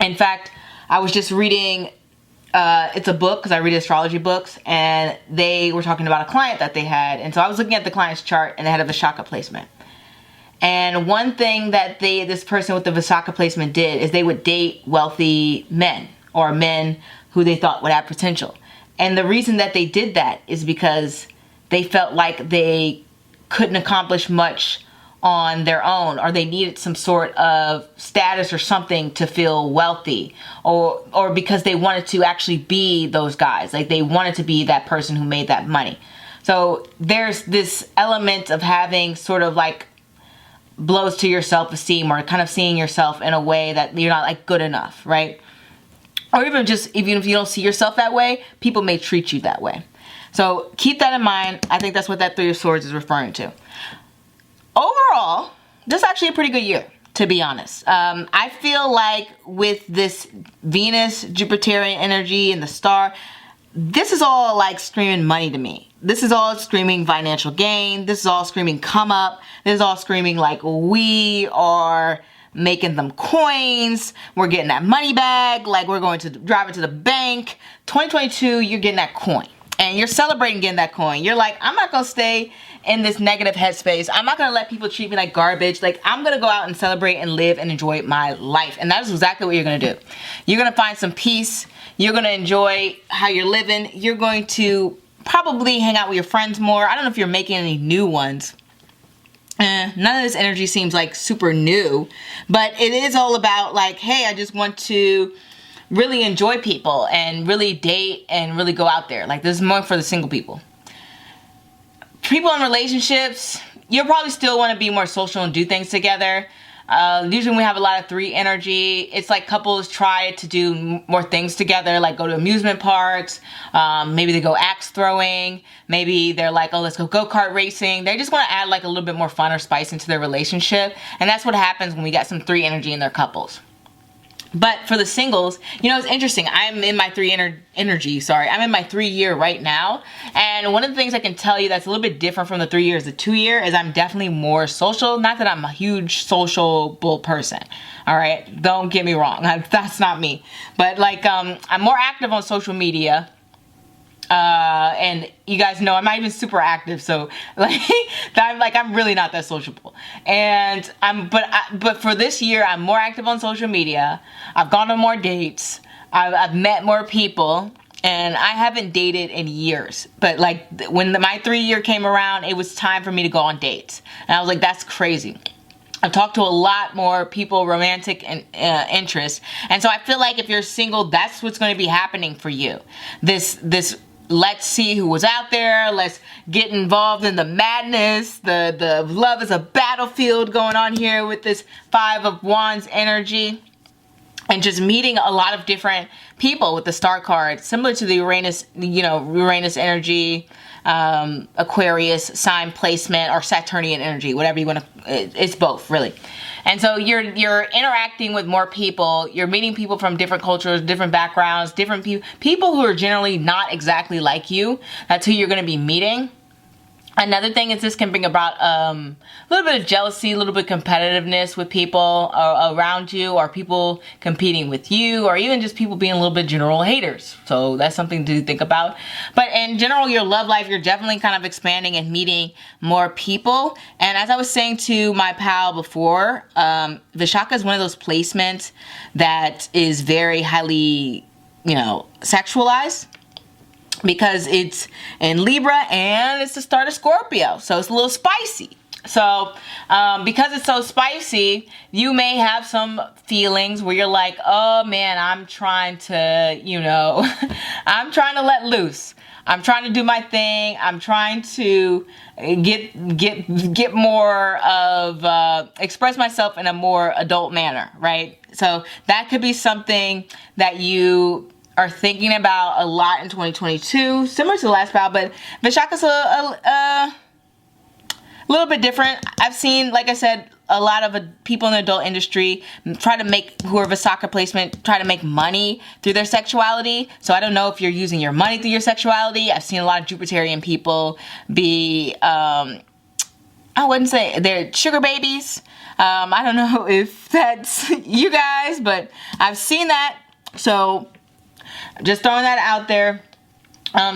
[SPEAKER 1] In fact, I was just reading, it's a book, because I read astrology books, and they were talking about a client that they had. And so I was looking at the client's chart, and they had a Vishaka placement. And one thing that this person with the Vishaka placement did is they would date wealthy men, or men who they thought would have potential. And the reason that they did that is because they felt like they couldn't accomplish much on their own, or they needed some sort of status or something to feel wealthy, or because they wanted to actually be those guys. Like they wanted to be that person who made that money. So there's this element of having sort of like blows to your self-esteem, or kind of seeing yourself in a way that you're not like good enough, right? Or even if you don't see yourself that way, people may treat you that way. So keep that in mind. I think that's what that 3 of Swords is referring to. Overall, this is actually a pretty good year, to be honest. I feel like with this Venus, Jupiterian energy, and the star, this is all like screaming money to me. This is all screaming financial gain. This is all screaming come up. This is all screaming like we are making them coins. We're getting that money bag. Like, we're going to drive it to the bank. 2022, you're getting that coin. And you're celebrating getting that coin. You're like, I'm not going to stay in this negative headspace. I'm not going to let people treat me like garbage. Like, I'm going to go out and celebrate and live and enjoy my life. And that is exactly what you're going to do. You're going to find some peace. You're going to enjoy how you're living. You're going to probably hang out with your friends more. I don't know if you're making any new ones. None of this energy seems like super new, but it is all about like, hey, I just want to really enjoy people and really date and really go out there. Like, this is more for the single people. People in relationships, you'll probably still want to be more social and do things together. Usually when we have a lot of 3 energy, it's like couples try to do more things together, like go to amusement parks, maybe they go axe throwing, maybe they're like, oh, let's go go-kart racing. They just want to add like a little bit more fun or spice into their relationship, and that's what happens when we got some 3 energy in their couples. But for the singles, you know, it's interesting. I'm in my 3 energy. I'm in my 3 year right now. And one of the things I can tell you that's a little bit different from the 3 years, the 2 year, is I'm definitely more social. Not that I'm a huge sociable person. All right. Don't get me wrong. That's not me. But like, I'm more active on social media. And you guys know I'm not even super active, so like I'm really not that sociable. And but for this year, I'm more active on social media. I've gone on more dates. I've met more people, and I haven't dated in years. But like when my 3 year came around, it was time for me to go on dates, and I was like, that's crazy. I've talked to a lot more people, romantic and interest, and so I feel like if you're single, that's what's going to be happening for you. This let's see who was out there. Let's get involved in the madness. The love is a battlefield going on here with this 5 of Wands energy. And just meeting a lot of different people with the star card, similar to the Uranus, Uranus energy, Aquarius sign placement, or Saturnian energy, whatever you want to, it's both really. And so you're interacting with more people. You're meeting people from different cultures, different backgrounds, different people who are generally not exactly like you. That's who you're going to be meeting. Another thing is this can bring about a little bit of jealousy, a little bit of competitiveness with people around you, or people competing with you, or even just people being a little bit general haters. So that's something to think about. But in general, your love life, you're definitely kind of expanding and meeting more people. And as I was saying to my pal before, Vishaka is one of those placements that is very highly, sexualized. Because it's in Libra and it's the start of Scorpio. So it's a little spicy. So because it's so spicy, you may have some feelings where you're like, oh man, I'm trying to, I'm trying to let loose. I'm trying to do my thing. I'm trying to get more of, express myself in a more adult manner, right? So that could be something that you are thinking about a lot in 2022, similar to the last pal, but Vishaka's a little bit different. I've seen, like I said, a lot of people in the adult industry try to make, who are Vishaka placement, try to make money through their sexuality. So I don't know if you're using your money through your sexuality. I've seen a lot of Jupiterian people be, I wouldn't say they're sugar babies. I don't know if that's you guys, but I've seen that. So just throwing that out there.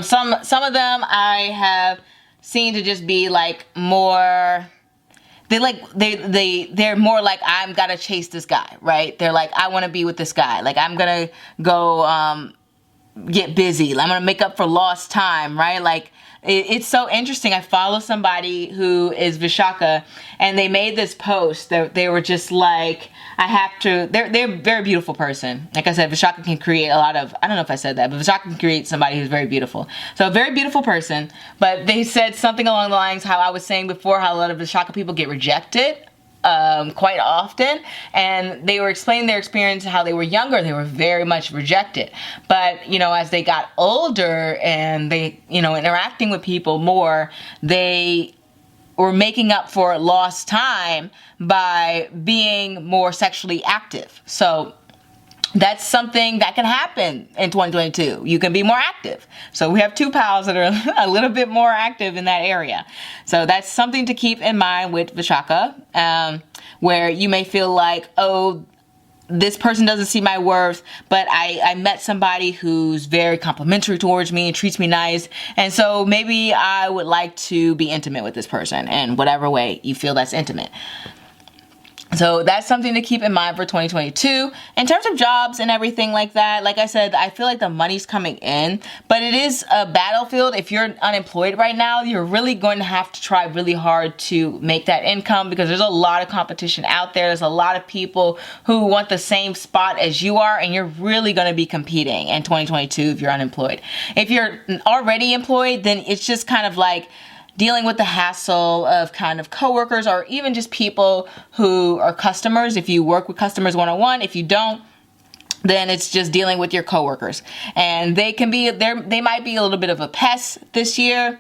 [SPEAKER 1] Some of them I have seen to just be like more, they're more like, I'm gotta chase this guy, right? They're like, I want to be with this guy. Like, I'm gonna go get busy. I'm gonna make up for lost time, right? Like, it's so interesting. I follow somebody who is Vishaka, and they made this post that they were just like, they're a very beautiful person. Like I said, Vishaka can create a lot of, I don't know if I said that, but Vishaka can create somebody who's very beautiful. So a very beautiful person, but they said something along the lines how I was saying before, how a lot of Vishaka people get rejected quite often, and they were explaining their experience, how they were younger, they were very much rejected, but as they got older and they interacting with people more, they were making up for lost time by being more sexually active. So that's something that can happen in 2022. You can be more active. So we have two pals that are a little bit more active in that area. So that's something to keep in mind with Vishaka, where you may feel like, oh, this person doesn't see my worth, but I met somebody who's very complimentary towards me and treats me nice. And so maybe I would like to be intimate with this person in whatever way you feel that's intimate. So that's something to keep in mind for 2022. In terms of jobs and everything like that, like I said, I feel like the money's coming in, but it is a battlefield. If you're unemployed right now, you're really going to have to try really hard to make that income, because there's a lot of competition out there. There's a lot of people who want the same spot as you are, and you're really going to be competing in 2022 if you're unemployed. If you're already employed, then it's just kind of like dealing with the hassle of kind of coworkers, or even just people who are customers. If you work with customers one-on-one, if you don't, then it's just dealing with your coworkers. And they might be a little bit of a pest this year.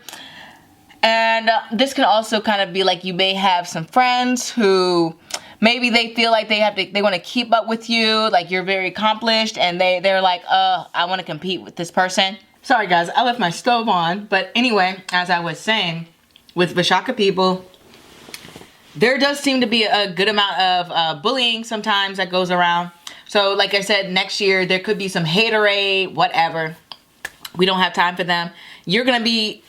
[SPEAKER 1] And this can also kind of be like, you may have some friends who maybe they feel like they want to keep up with you, like you're very accomplished, and they're like, I want to compete with this person. Sorry guys, I left my stove on. But anyway, as I was saying, with Vishaka people, there does seem to be a good amount of bullying sometimes that goes around. So like I said, next year there could be some haterade, whatever. We don't have time for them. You're going to be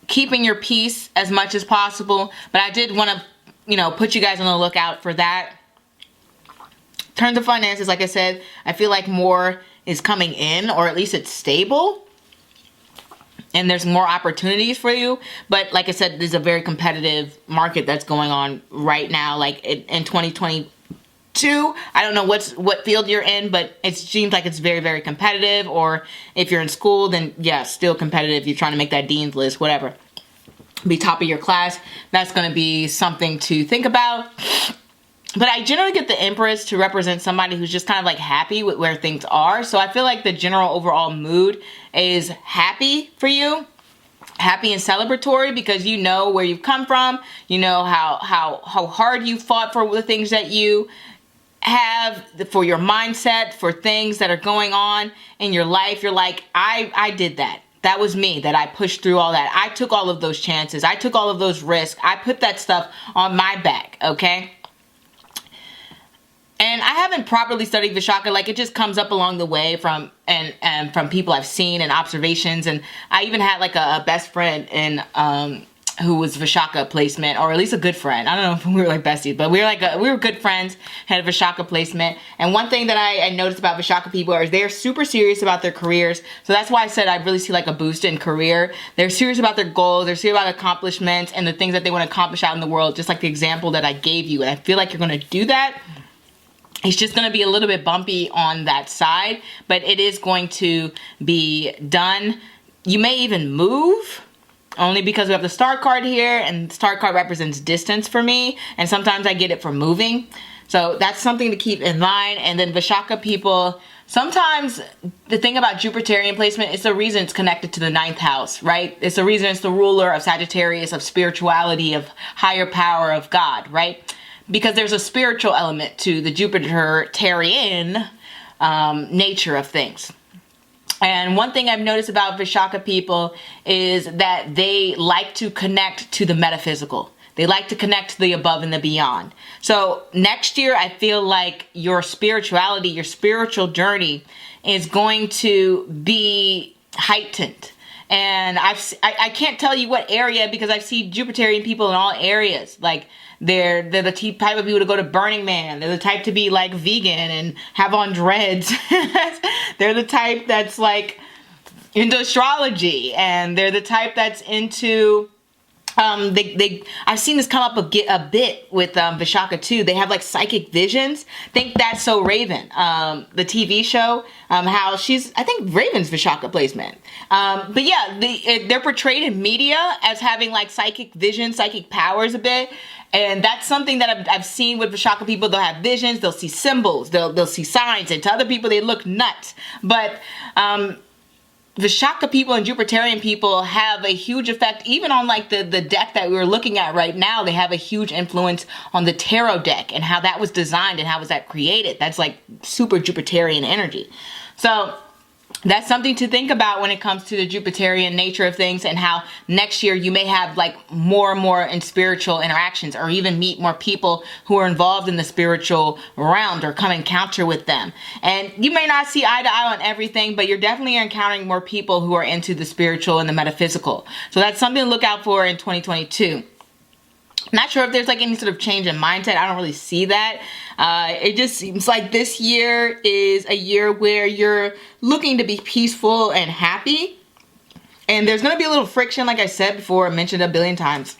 [SPEAKER 1] keeping your peace as much as possible. But I did want to, put you guys on the lookout for that. In terms of finances, like I said, I feel like more is coming in, or at least it's stable. And there's more opportunities for you. But like I said, there's a very competitive market that's going on right now. Like in 2022, I don't know what field you're in, but it seems like it's very, very competitive. Or if you're in school, then yeah, still competitive. You're trying to make that dean's list, whatever. Be top of your class. That's going to be something to think about. But I generally get the Empress to represent somebody who's just kind of like happy with where things are. So I feel like the general overall mood is happy for you. Happy and celebratory, because you know where you've come from. You know how hard you fought for the things that you have, for your mindset, for things that are going on in your life. You're like, I did that. That was me, that I pushed through all that. I took all of those chances. I took all of those risks. I put that stuff on my back, okay? And I haven't properly studied Vishaka. Like, it just comes up along the way from from people I've seen and observations. And I even had like a best friend who was Vishaka placement, or at least a good friend. I don't know if we were like besties, but we were good friends, had a Vishaka placement. And one thing that I noticed about Vishaka people is they're super serious about their careers. So that's why I said I really see like a boost in career. They're serious about their goals. They're serious about accomplishments and the things that they want to accomplish out in the world, just like the example that I gave you. And I feel like you're going to do that. It's just going to be a little bit bumpy on that side, but it is going to be done. You may even move, only because we have the star card here, and the star card represents distance for me, and sometimes I get it for moving. So that's something to keep in mind. And then Vishaka people, sometimes the thing about Jupiterian placement, it's the reason it's connected to the 9th house, right? It's the reason it's the ruler of Sagittarius, of spirituality, of higher power, of God, right? Because there's a spiritual element to the Jupiterian nature of things. And one thing I've noticed about Vishaka people is that they like to connect to the metaphysical. They like to connect to the above and the beyond. So next year, I feel like your spirituality, your spiritual journey is going to be heightened. And I can't tell you what area, because I've seen Jupiterian people in all areas. Like, they're the type of people to go to Burning Man. They're the type to be like vegan and have on dreads. They're the type that's like into astrology, and they're the type that's into I've seen this come up a bit with Vishaka too. They have like psychic visions. Think That's So Raven, the TV show. How I think Raven's Vishaka placement. But yeah, they're portrayed in media as having like psychic visions, psychic powers a bit. And that's something that I've seen with Vishaka people. They'll have visions, they'll see symbols, they'll see signs, and to other people they look nuts. But Vishaka people and Jupiterian people have a huge effect, even on like the deck that we were looking at right now. They have a huge influence on the tarot deck and how that was designed and how was that created. That's like super Jupiterian energy. So that's something to think about when it comes to the Jupiterian nature of things, and how next year you may have like more and more in spiritual interactions, or even meet more people who are involved in the spiritual realm, or come encounter with them. And you may not see eye to eye on everything, but you're definitely encountering more people who are into the spiritual and the metaphysical. So that's something to look out for in 2022. Not sure if there's like any sort of change in mindset. I don't really see that. It just seems like this year is a year where you're looking to be peaceful and happy. And there's going to be a little friction, like I said before, I mentioned a billion times.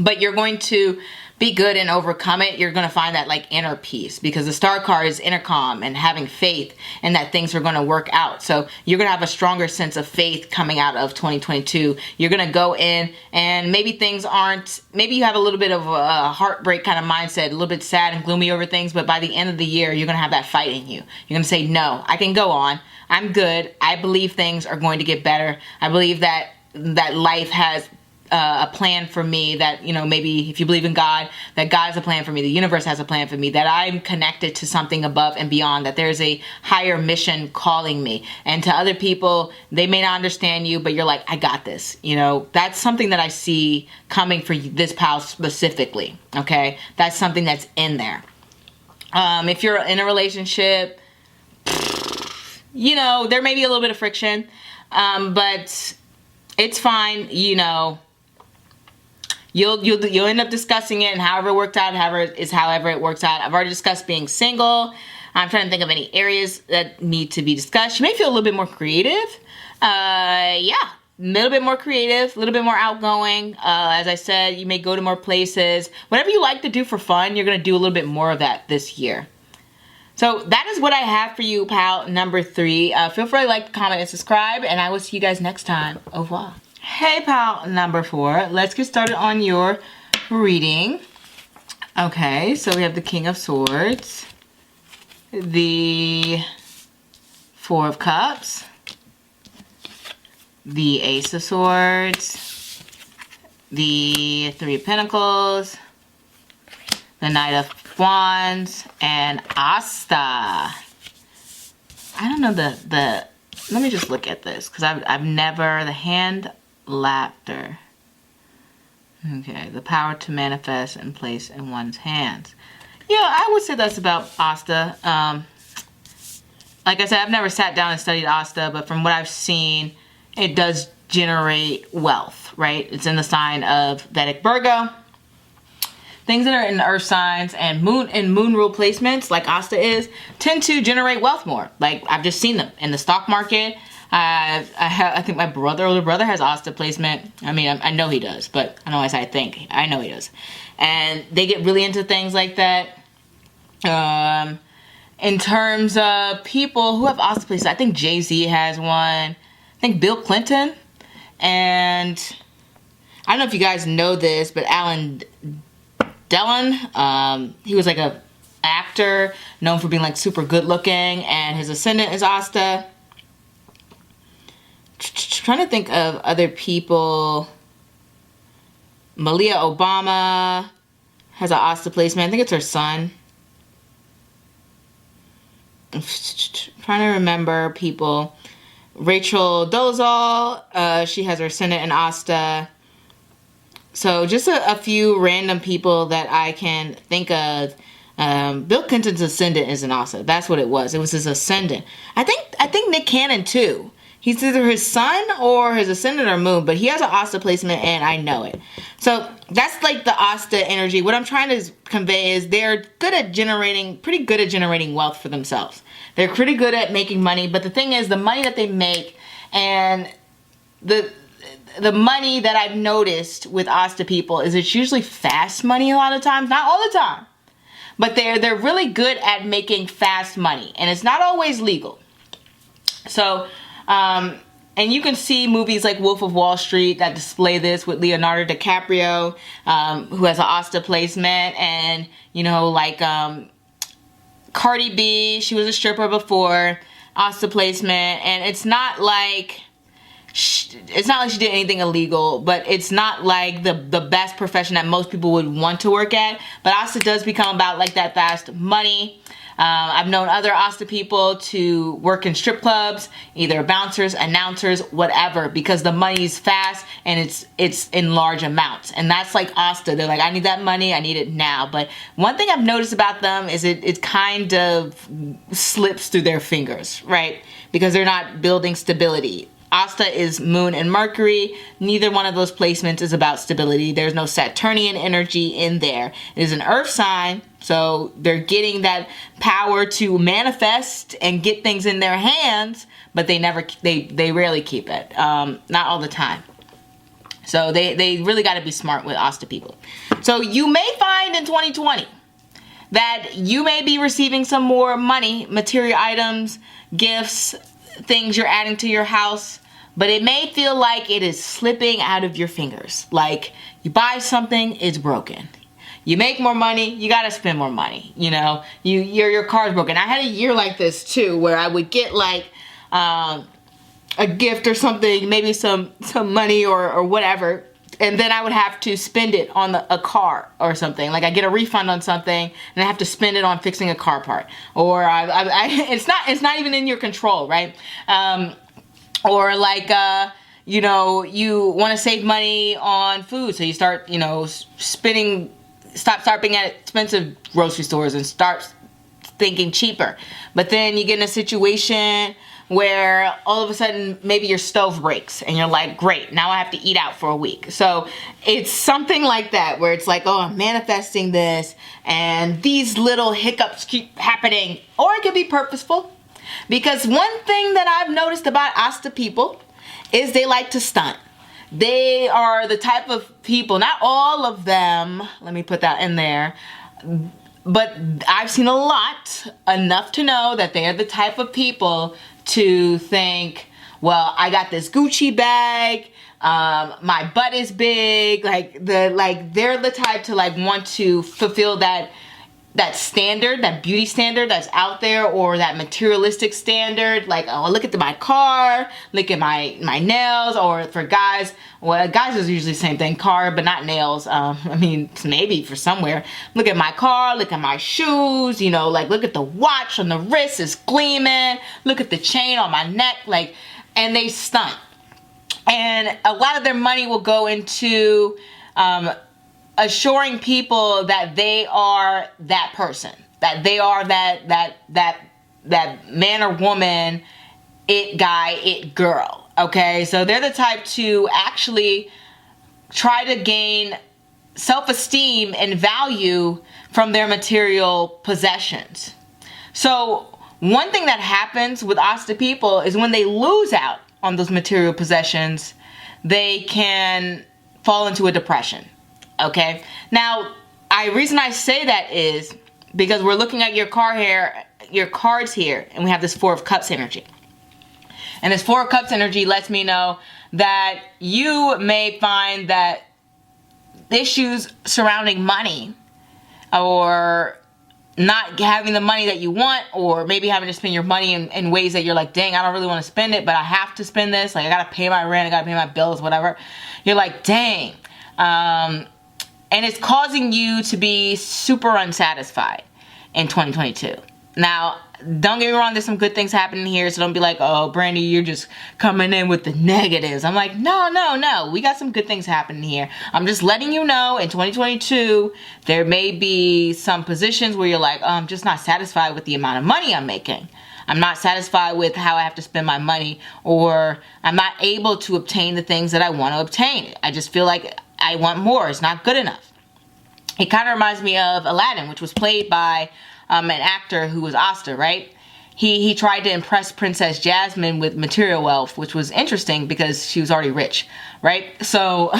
[SPEAKER 1] But you're going to be good and overcome it. You're going to find that like inner peace, because the star card is inner calm and having faith and that things are going to work out. So you're going to have a stronger sense of faith coming out of 2022. You're going to go in and maybe things aren't, maybe you have a little bit of a heartbreak kind of mindset, a little bit sad and gloomy over things, but by the end of the year, you're going to have that fight in you. You're going to say, no, I can go on. I'm good. I believe things are going to get better. I believe that life has a plan for me, that, you know, maybe if you believe in God, that God has a plan for me, the universe has a plan for me, that I'm connected to something above and beyond, that there's a higher mission calling me. And to other people, they may not understand you, but you're like, I got this. You know, that's something that I see coming for this pal specifically. Okay, that's something that's in there. If you're in a relationship, you know, there may be a little bit of friction, but it's fine. You know, you'll end up discussing it, and however it worked out, however it works out. I've already discussed being single. I'm trying to think of any areas that need to be discussed. You may feel a little bit more creative. Yeah, a little bit more creative, a little bit more outgoing. As I said, you may go to more places. Whatever you like to do for fun, you're going to do a little bit more of that this year. So that is what I have for you, pal number 3. Feel free to like, comment, and subscribe, and I will see you guys next time. Au revoir. Hey, pal number 4. Let's get started on your reading. Okay, so we have the King of Swords, the 4 of Cups, the Ace of Swords, the 3 of Pentacles, the Knight of Wands, and Asta. I don't know let me just look at this, because I've never, the Hand Laughter. Okay, the power to manifest and place in one's hands. Yeah, I would say that's about Asta. Like I said, I've never sat down and studied Asta, but from what I've seen, it does generate wealth, right? It's in the sign of Vedic Virgo. Things that are in earth signs and moon rule placements, like Asta is, tend to generate wealth more. Like, I've just seen them in the stock market. I think my older brother has Asta placement. I mean, I know he does, but I don't know why I think. I know he does. And they get really into things like that. In terms of people who have Asta placement, I think Jay-Z has one. I think Bill Clinton. And I don't know if you guys know this, but Alan Delon, he was like a actor known for being like super good looking, and his ascendant is Asta. Trying to think of other people. Malia Obama has an Asta placement. I think it's her son. I'm trying to remember people. Rachel Dolezal, she has her ascendant in Asta. So just a few random people that I can think of. Bill Clinton's ascendant is an Asta. That's what it was. It was his ascendant. I think Nick Cannon too. He's either his sun or his ascendant or moon, but he has an Asta placement, and I know it. So that's like the Asta energy. What I'm trying to convey is they're pretty good at generating wealth for themselves. They're pretty good at making money, but the thing is, the money that they make and the money that I've noticed with Asta people is it's usually fast money a lot of times, not all the time, but they're really good at making fast money, and it's not always legal. So, and you can see movies like Wolf of Wall Street that display this with Leonardo DiCaprio, who has an Asta placement, and, you know, like, Cardi B, she was a stripper before, Asta placement, and it's not like it's not like she did anything illegal, but it's not like the best profession that most people would want to work at. But Asta does become about like that fast money. I've known other Asta people to work in strip clubs, either bouncers, announcers, whatever, because the money's fast and it's in large amounts. And that's like Asta. They're like, I need that money, I need it now. But one thing I've noticed about them is it kind of slips through their fingers, right? Because they're not building stability. Asta is Moon and Mercury. Neither one of those placements is about stability. There's no Saturnian energy in there. It is an earth sign, so they're getting that power to manifest and get things in their hands, but they rarely keep it. Not all the time. So they really got to be smart with Asta people. So you may find in 2020 that you may be receiving some more money, material items, gifts, things you're adding to your house, but it may feel like it is slipping out of your fingers. Like you buy something, it's broken. You make more money, you gotta spend more money. You know, your car's broken. I had a year like this too, where I would get like a gift or something, maybe some money or whatever, and then I would have to spend it on a car or something. Like I get a refund on something and I have to spend it on fixing a car part. Or it's not even in your control, right? Or like, you know, you want to save money on food. So you start, you know, stop shopping at expensive grocery stores and start thinking cheaper. But then you get in a situation where all of a sudden maybe your stove breaks and you're like, great, now I have to eat out for a week. So it's something like that where it's like, oh, I'm manifesting this and these little hiccups keep happening. Or it could be purposeful, because one thing that I've noticed about Asta people is they like to stunt. They are the type of people, not all of them, let me put that in there, but I've seen a lot, enough to know that they are the type of people to think, well, I got this Gucci bag, my butt is big, like they're the type to like want to fulfill that standard, that beauty standard that's out there, or that materialistic standard. Like, oh, look at my car, look at my nails. Or for guys, well, guys is usually the same thing, car, but not nails. I mean, maybe for somewhere. Look at my car, look at my shoes, you know, like look at the watch on the wrist, is gleaming. Look at the chain on my neck, like, and they stunt. And a lot of their money will go into assuring people that they are that person, that they are that man or woman, it guy, it girl. Okay, so they're the type to actually try to gain self-esteem and value from their material possessions. So one thing that happens with Asta people is when they lose out on those material possessions, they can fall into a depression. Okay, now reason I say that is because we're looking at your cards here, and we have this Four of Cups energy. And this Four of Cups energy lets me know that you may find that issues surrounding money, or not having the money that you want, or maybe having to spend your money in ways that you're like, dang, I don't really want to spend it, but I have to spend this. Like, I gotta pay my rent, I gotta pay my bills, whatever. You're like, dang. And it's causing you to be super unsatisfied in 2022. Now, don't get me wrong, there's some good things happening here, so don't be like, oh, Brandy, you're just coming in with the negatives. I'm like, no, we got some good things happening here. I'm just letting you know, in 2022, there may be some positions where you're like, oh, I'm just not satisfied with the amount of money I'm making. I'm not satisfied with how I have to spend my money, or I'm not able to obtain the things that I want to obtain. I just feel like I want more. It's not good enough. It kind of reminds me of Aladdin, which was played by an actor who was Asta, right? He tried to impress Princess Jasmine with material wealth, which was interesting because she was already rich, right? So,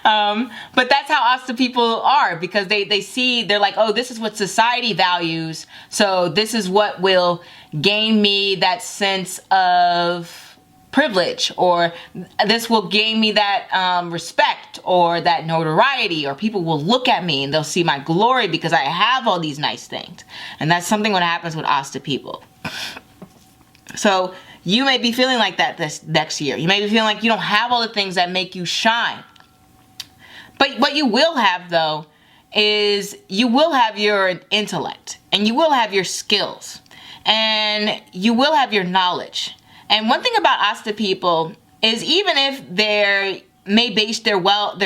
[SPEAKER 1] but that's how Asta people are, because they see, they're like, oh, this is what society values, so this is what will gain me that sense of privilege, or this will gain me that respect, or that notoriety, or people will look at me and they'll see my glory because I have all these nice things. And that's something what happens with Asta people. So you may be feeling like that this next year. You may be feeling like you don't have all the things that make you shine. But what you will have, though, is you will have your intellect, and you will have your skills, and you will have your knowledge. And one thing about Asta people is, even if they may base their worth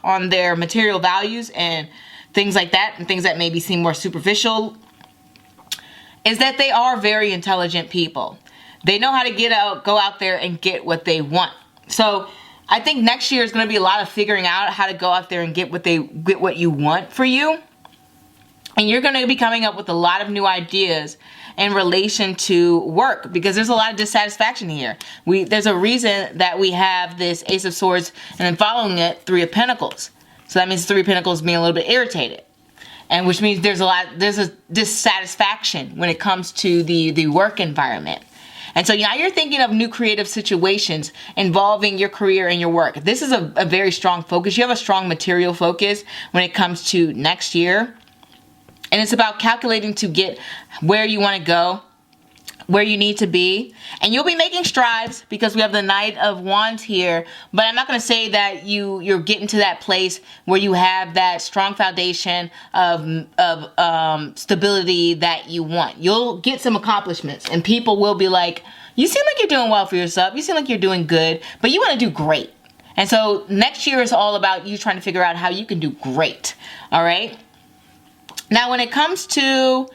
[SPEAKER 1] on their material values and things like that, and things that maybe seem more superficial, is that they are very intelligent people. They know how to go out there and get what they want. So I think next year is going to be a lot of figuring out how to go out there and get what you want for you. And you're going to be coming up with a lot of new ideas in relation to work, because there's a lot of dissatisfaction here. There's a reason that we have this Ace of Swords and then following it, Three of Pentacles. So that means Three of Pentacles being a little bit irritated. And which means there's a dissatisfaction when it comes to the work environment. And so now you're thinking of new creative situations involving your career and your work. This is a very strong focus. You have a strong material focus when it comes to next year. And it's about calculating to get where you want to go, where you need to be. And you'll be making strides, because we have the Knight of Wands here. But I'm not going to say that you're getting to that place where you have that strong foundation of stability that you want. You'll get some accomplishments, and people will be like, you seem like you're doing well for yourself. You seem like you're doing good, but you want to do great. And so next year is all about you trying to figure out how you can do great. All right. Now, when it comes to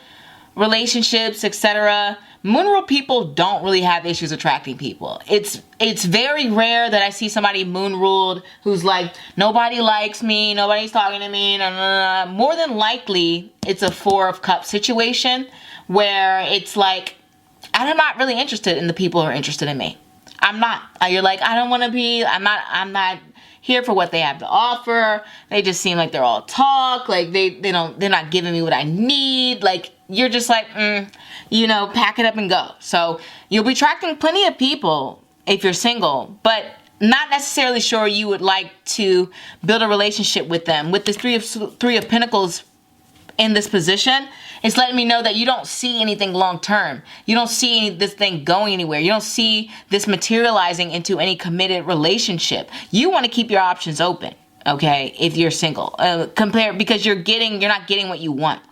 [SPEAKER 1] relationships, etc., moon ruled people don't really have issues attracting people. It's very rare that I see somebody moon ruled who's like, nobody likes me, nobody's talking to me. Nah, nah, nah. More than likely, it's a Four of Cups situation where it's like, I'm not really interested in the people who are interested in me. I'm not. You're like, I don't want to be. I'm not here for what they have to offer. They just seem like they're all talk. Like they're not giving me what I need. Like, you're just like, pack it up and go. So you'll be attracting plenty of people if you're single, but not necessarily sure you would like to build a relationship with them. With this Three of Pentacles in this position, it's letting me know that you don't see anything long term. You don't see this thing going anywhere. You don't see this materializing into any committed relationship. You want to keep your options open, okay, if you're single. Because you're not getting what you want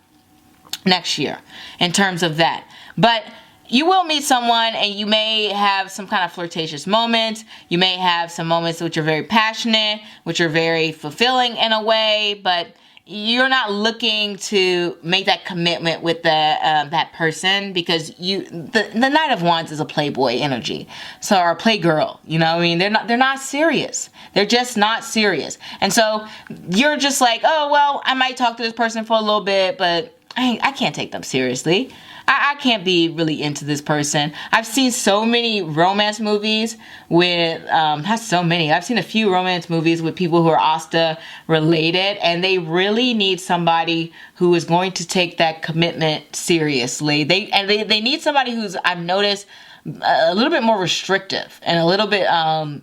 [SPEAKER 1] next year in terms of that. But you will meet someone, and you may have some kind of flirtatious moments. You may have some moments which are very passionate, which are very fulfilling in a way, but you're not looking to make that commitment with that person, because the Knight of Wands is a playboy energy, so, or a playgirl. You know what I mean? They're not serious. They're just not serious. And so you're just like, oh well, I might talk to this person for a little bit, but I can't take them seriously. I can't be really into this person. I've seen so many romance movies with, not so many, I've seen a few romance movies with people who are Asta related, and they really need somebody who is going to take that commitment seriously. They need somebody who's, I've noticed, a little bit more restrictive and a little bit kind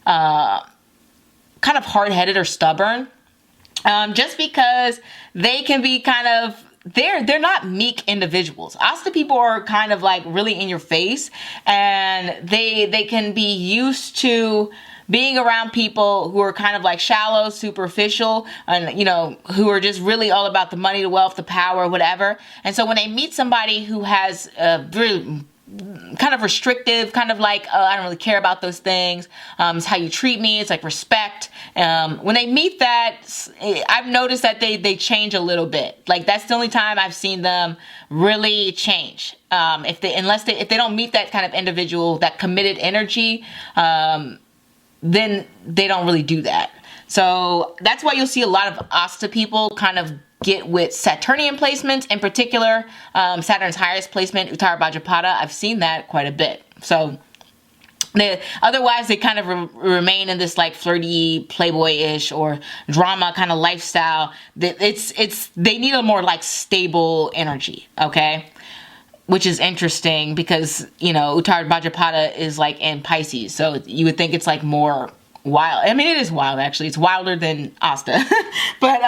[SPEAKER 1] of hard-headed or stubborn, just because they can be kind of, they're not meek individuals. Asta people are kind of like really in your face, and they can be used to being around people who are kind of like shallow, superficial, and who are just really all about the money, the wealth, the power, whatever. And so when they meet somebody who has very kind of restrictive, kind of like, I don't really care about those things. It's how you treat me. It's like respect. When they meet that, I've noticed that they change a little bit. Like, that's the only time I've seen them really change. If they don't meet that kind of individual, that committed energy, then they don't really do that. So that's why you'll see a lot of Asta people kind of get with Saturnian placements, in particular, Saturn's highest placement, Uttara Bhadrapada. I've seen that quite a bit. So otherwise, they kind of remain in this like flirty, playboy-ish or drama kind of lifestyle. They need a more like stable energy, okay? Which is interesting because, Uttara Bhadrapada is like in Pisces. So you would think it's like more wild. I mean, it is wild actually. It's wilder than Asta, but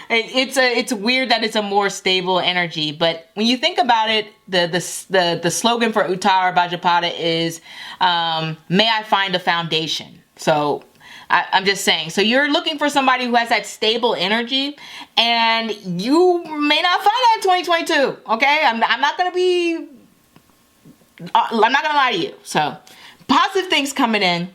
[SPEAKER 1] it's weird that it's a more stable energy. But when you think about it, the slogan for Uttara Bhadrapada is, "May I find a foundation." So I'm just saying. So you're looking for somebody who has that stable energy, and you may not find that in 2022. Okay, I'm not gonna lie to you. So positive things coming in.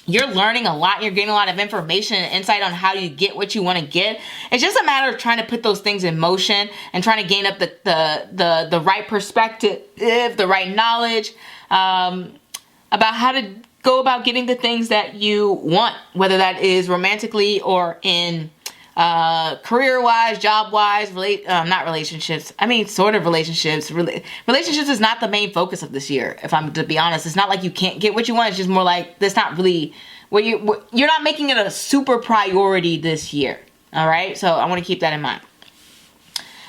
[SPEAKER 1] You're learning a lot. You're getting a lot of information and insight on how you get what you want to get. It's just a matter of trying to put those things in motion and trying to gain up the right perspective, the right knowledge about how to go about getting the things that you want, whether that is romantically or in career-wise, job-wise, not relationships. I mean, sort of relationships. Relationships is not the main focus of this year, if I'm to be honest. It's not like you can't get what you want. It's just more like that's not really you're not making it a super priority this year. All right, so I want to keep that in mind.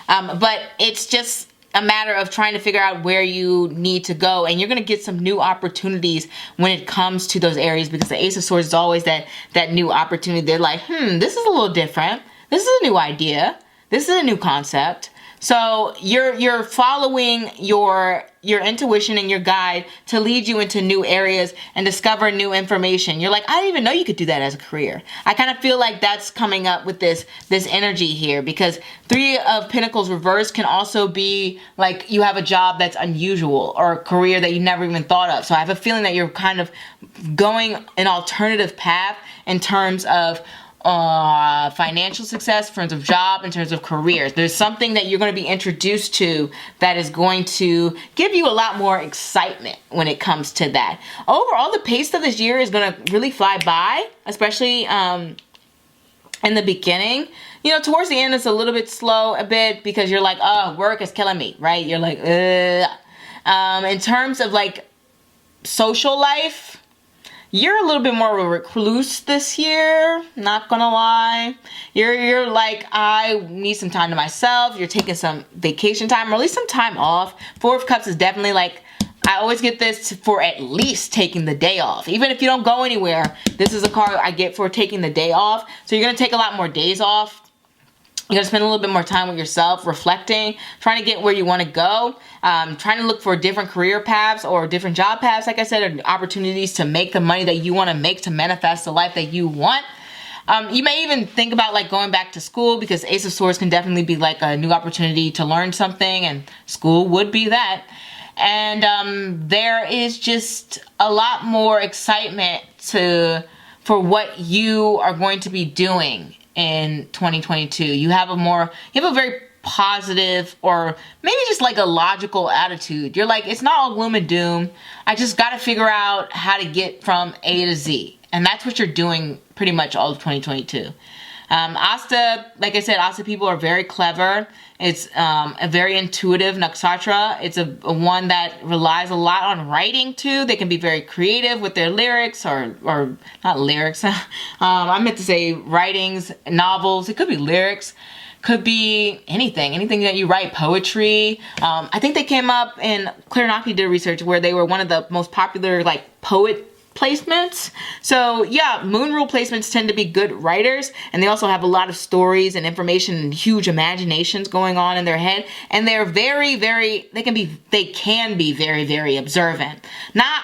[SPEAKER 1] But it's just a matter of trying to figure out where you need to go, and you're going to get some new opportunities when it comes to those areas, because the Ace of Swords is always that new opportunity. They're like, this is a little different. This is a new idea. This is a new concept. So you're following your intuition and your guide to lead you into new areas and discover new information. You're like, I didn't even know you could do that as a career. I kind of feel like that's coming up with this energy here, because Three of Pentacles reverse can also be like you have a job that's unusual or a career that you never even thought of. So I have a feeling that you're kind of going an alternative path in terms of financial success, in terms of job, in terms of careers. There's something that you're going to be introduced to that is going to give you a lot more excitement when it comes to that. Overall, the pace of this year is going to really fly by, especially in the beginning. You know, towards the end, it's a little bit slow a bit because you're like, oh, work is killing me, right? You're like, ugh. In terms of like social life, you're a little bit more of a recluse this year, not gonna lie. You're like, I need some time to myself. You're taking some vacation time, or at least some time off. Four of Cups is definitely like, I always get this for at least taking the day off. Even if you don't go anywhere, this is a card I get for taking the day off. So you're gonna take a lot more days off. You're going to spend a little bit more time with yourself, reflecting, trying to get where you want to go, trying to look for different career paths or different job paths, like I said, or opportunities to make the money that you want to make, to manifest the life that you want. You may even think about like going back to school, because Ace of Swords can definitely be like a new opportunity to learn something, and school would be that. And there is just a lot more excitement for what you are going to be doing in 2022. You have a very positive, or maybe just like a logical attitude. You're like, it's not all gloom and doom. I just got to figure out how to get from A to Z. And that's what you're doing pretty much all of 2022. Asta, like I said, Asta people are very clever. It's a very intuitive nakshatra. It's a one that relies a lot on writing too. They can be very creative with their lyrics, or not lyrics. I meant to say writings, novels. It could be lyrics. Could be anything that you write, poetry. I think they came up in, Claire Naki did research where they were one of the most popular like poet placements. So yeah, moon rule placements tend to be good writers, and they also have a lot of stories and information and huge imaginations going on in their head, and they're they can be very, very observant. I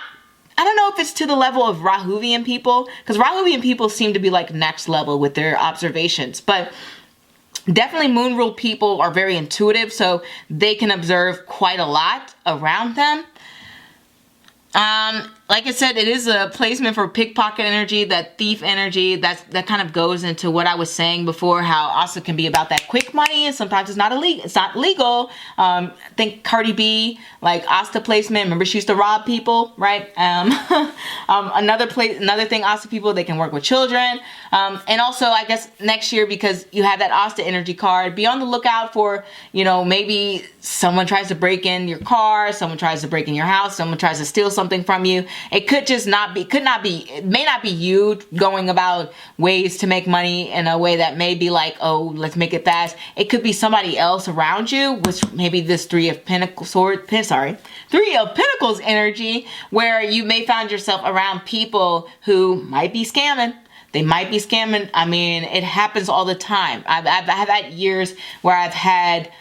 [SPEAKER 1] don't know if it's to the level of Rahuvian people, because Rahuvian people seem to be like next level with their observations, but definitely moon rule people are very intuitive, so they can observe quite a lot around them. Like I said, it is a placement for pickpocket energy, that thief energy. That kind of goes into what I was saying before, how Asta can be about that quick money, and sometimes it's not illegal. It's not legal. Think Cardi B, like Asta placement. Remember, she used to rob people, right? Another thing, Asta people, they can work with children. And also, I guess next year, because you have that Asta energy card, be on the lookout for, maybe someone tries to break in your car, someone tries to break in your house, someone tries to steal something from you. It could just not be, it may not be you going about ways to make money in a way that may be like, oh, let's make it fast. It could be somebody else around you, which maybe this Three of Pentacles energy, where you may find yourself around people who might be scamming. They might be scamming. I mean, it happens all the time. I've had years where I've had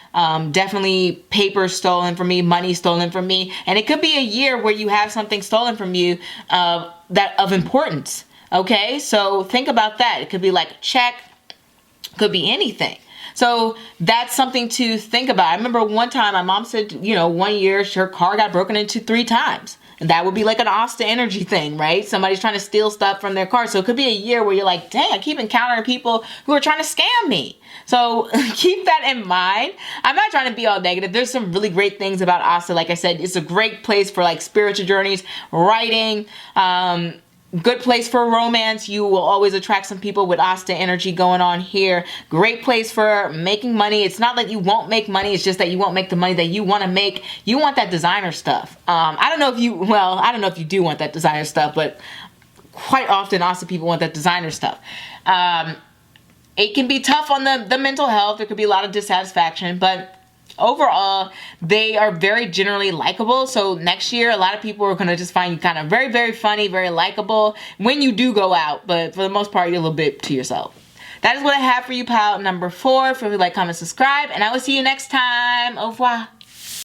[SPEAKER 1] definitely paper stolen from me, money stolen from me. And it could be a year where you have something stolen from you that of importance. Okay, so think about that. It could be like a check, could be anything. So that's something to think about. I remember one time my mom said, you know, 1 year her car got broken into 3 times. And that would be like an Asta energy thing, right? Somebody's trying to steal stuff from their car. So it could be a year where you're like, dang, I keep encountering people who are trying to scam me. So keep that in mind. I'm not trying to be all negative. There's some really great things about Asta. Like I said, it's a great place for like spiritual journeys, writing, good place for romance. You will always attract some people with Asta energy going on here. Great place for making money. It's not that you won't make money. It's just that you won't make the money that you want to make. You want that designer stuff. I don't know if you do want that designer stuff, but quite often Asta people want that designer stuff. It can be tough on the mental health. There could be a lot of dissatisfaction, but overall, they are very generally likable. So next year, a lot of people are going to just find you kind of very, very funny, very likable when you do go out. But for the most part, you're a little bit to yourself. That is what I have for you, pile number 4. Feel free to like, comment, subscribe, and I will see you next time. Au revoir.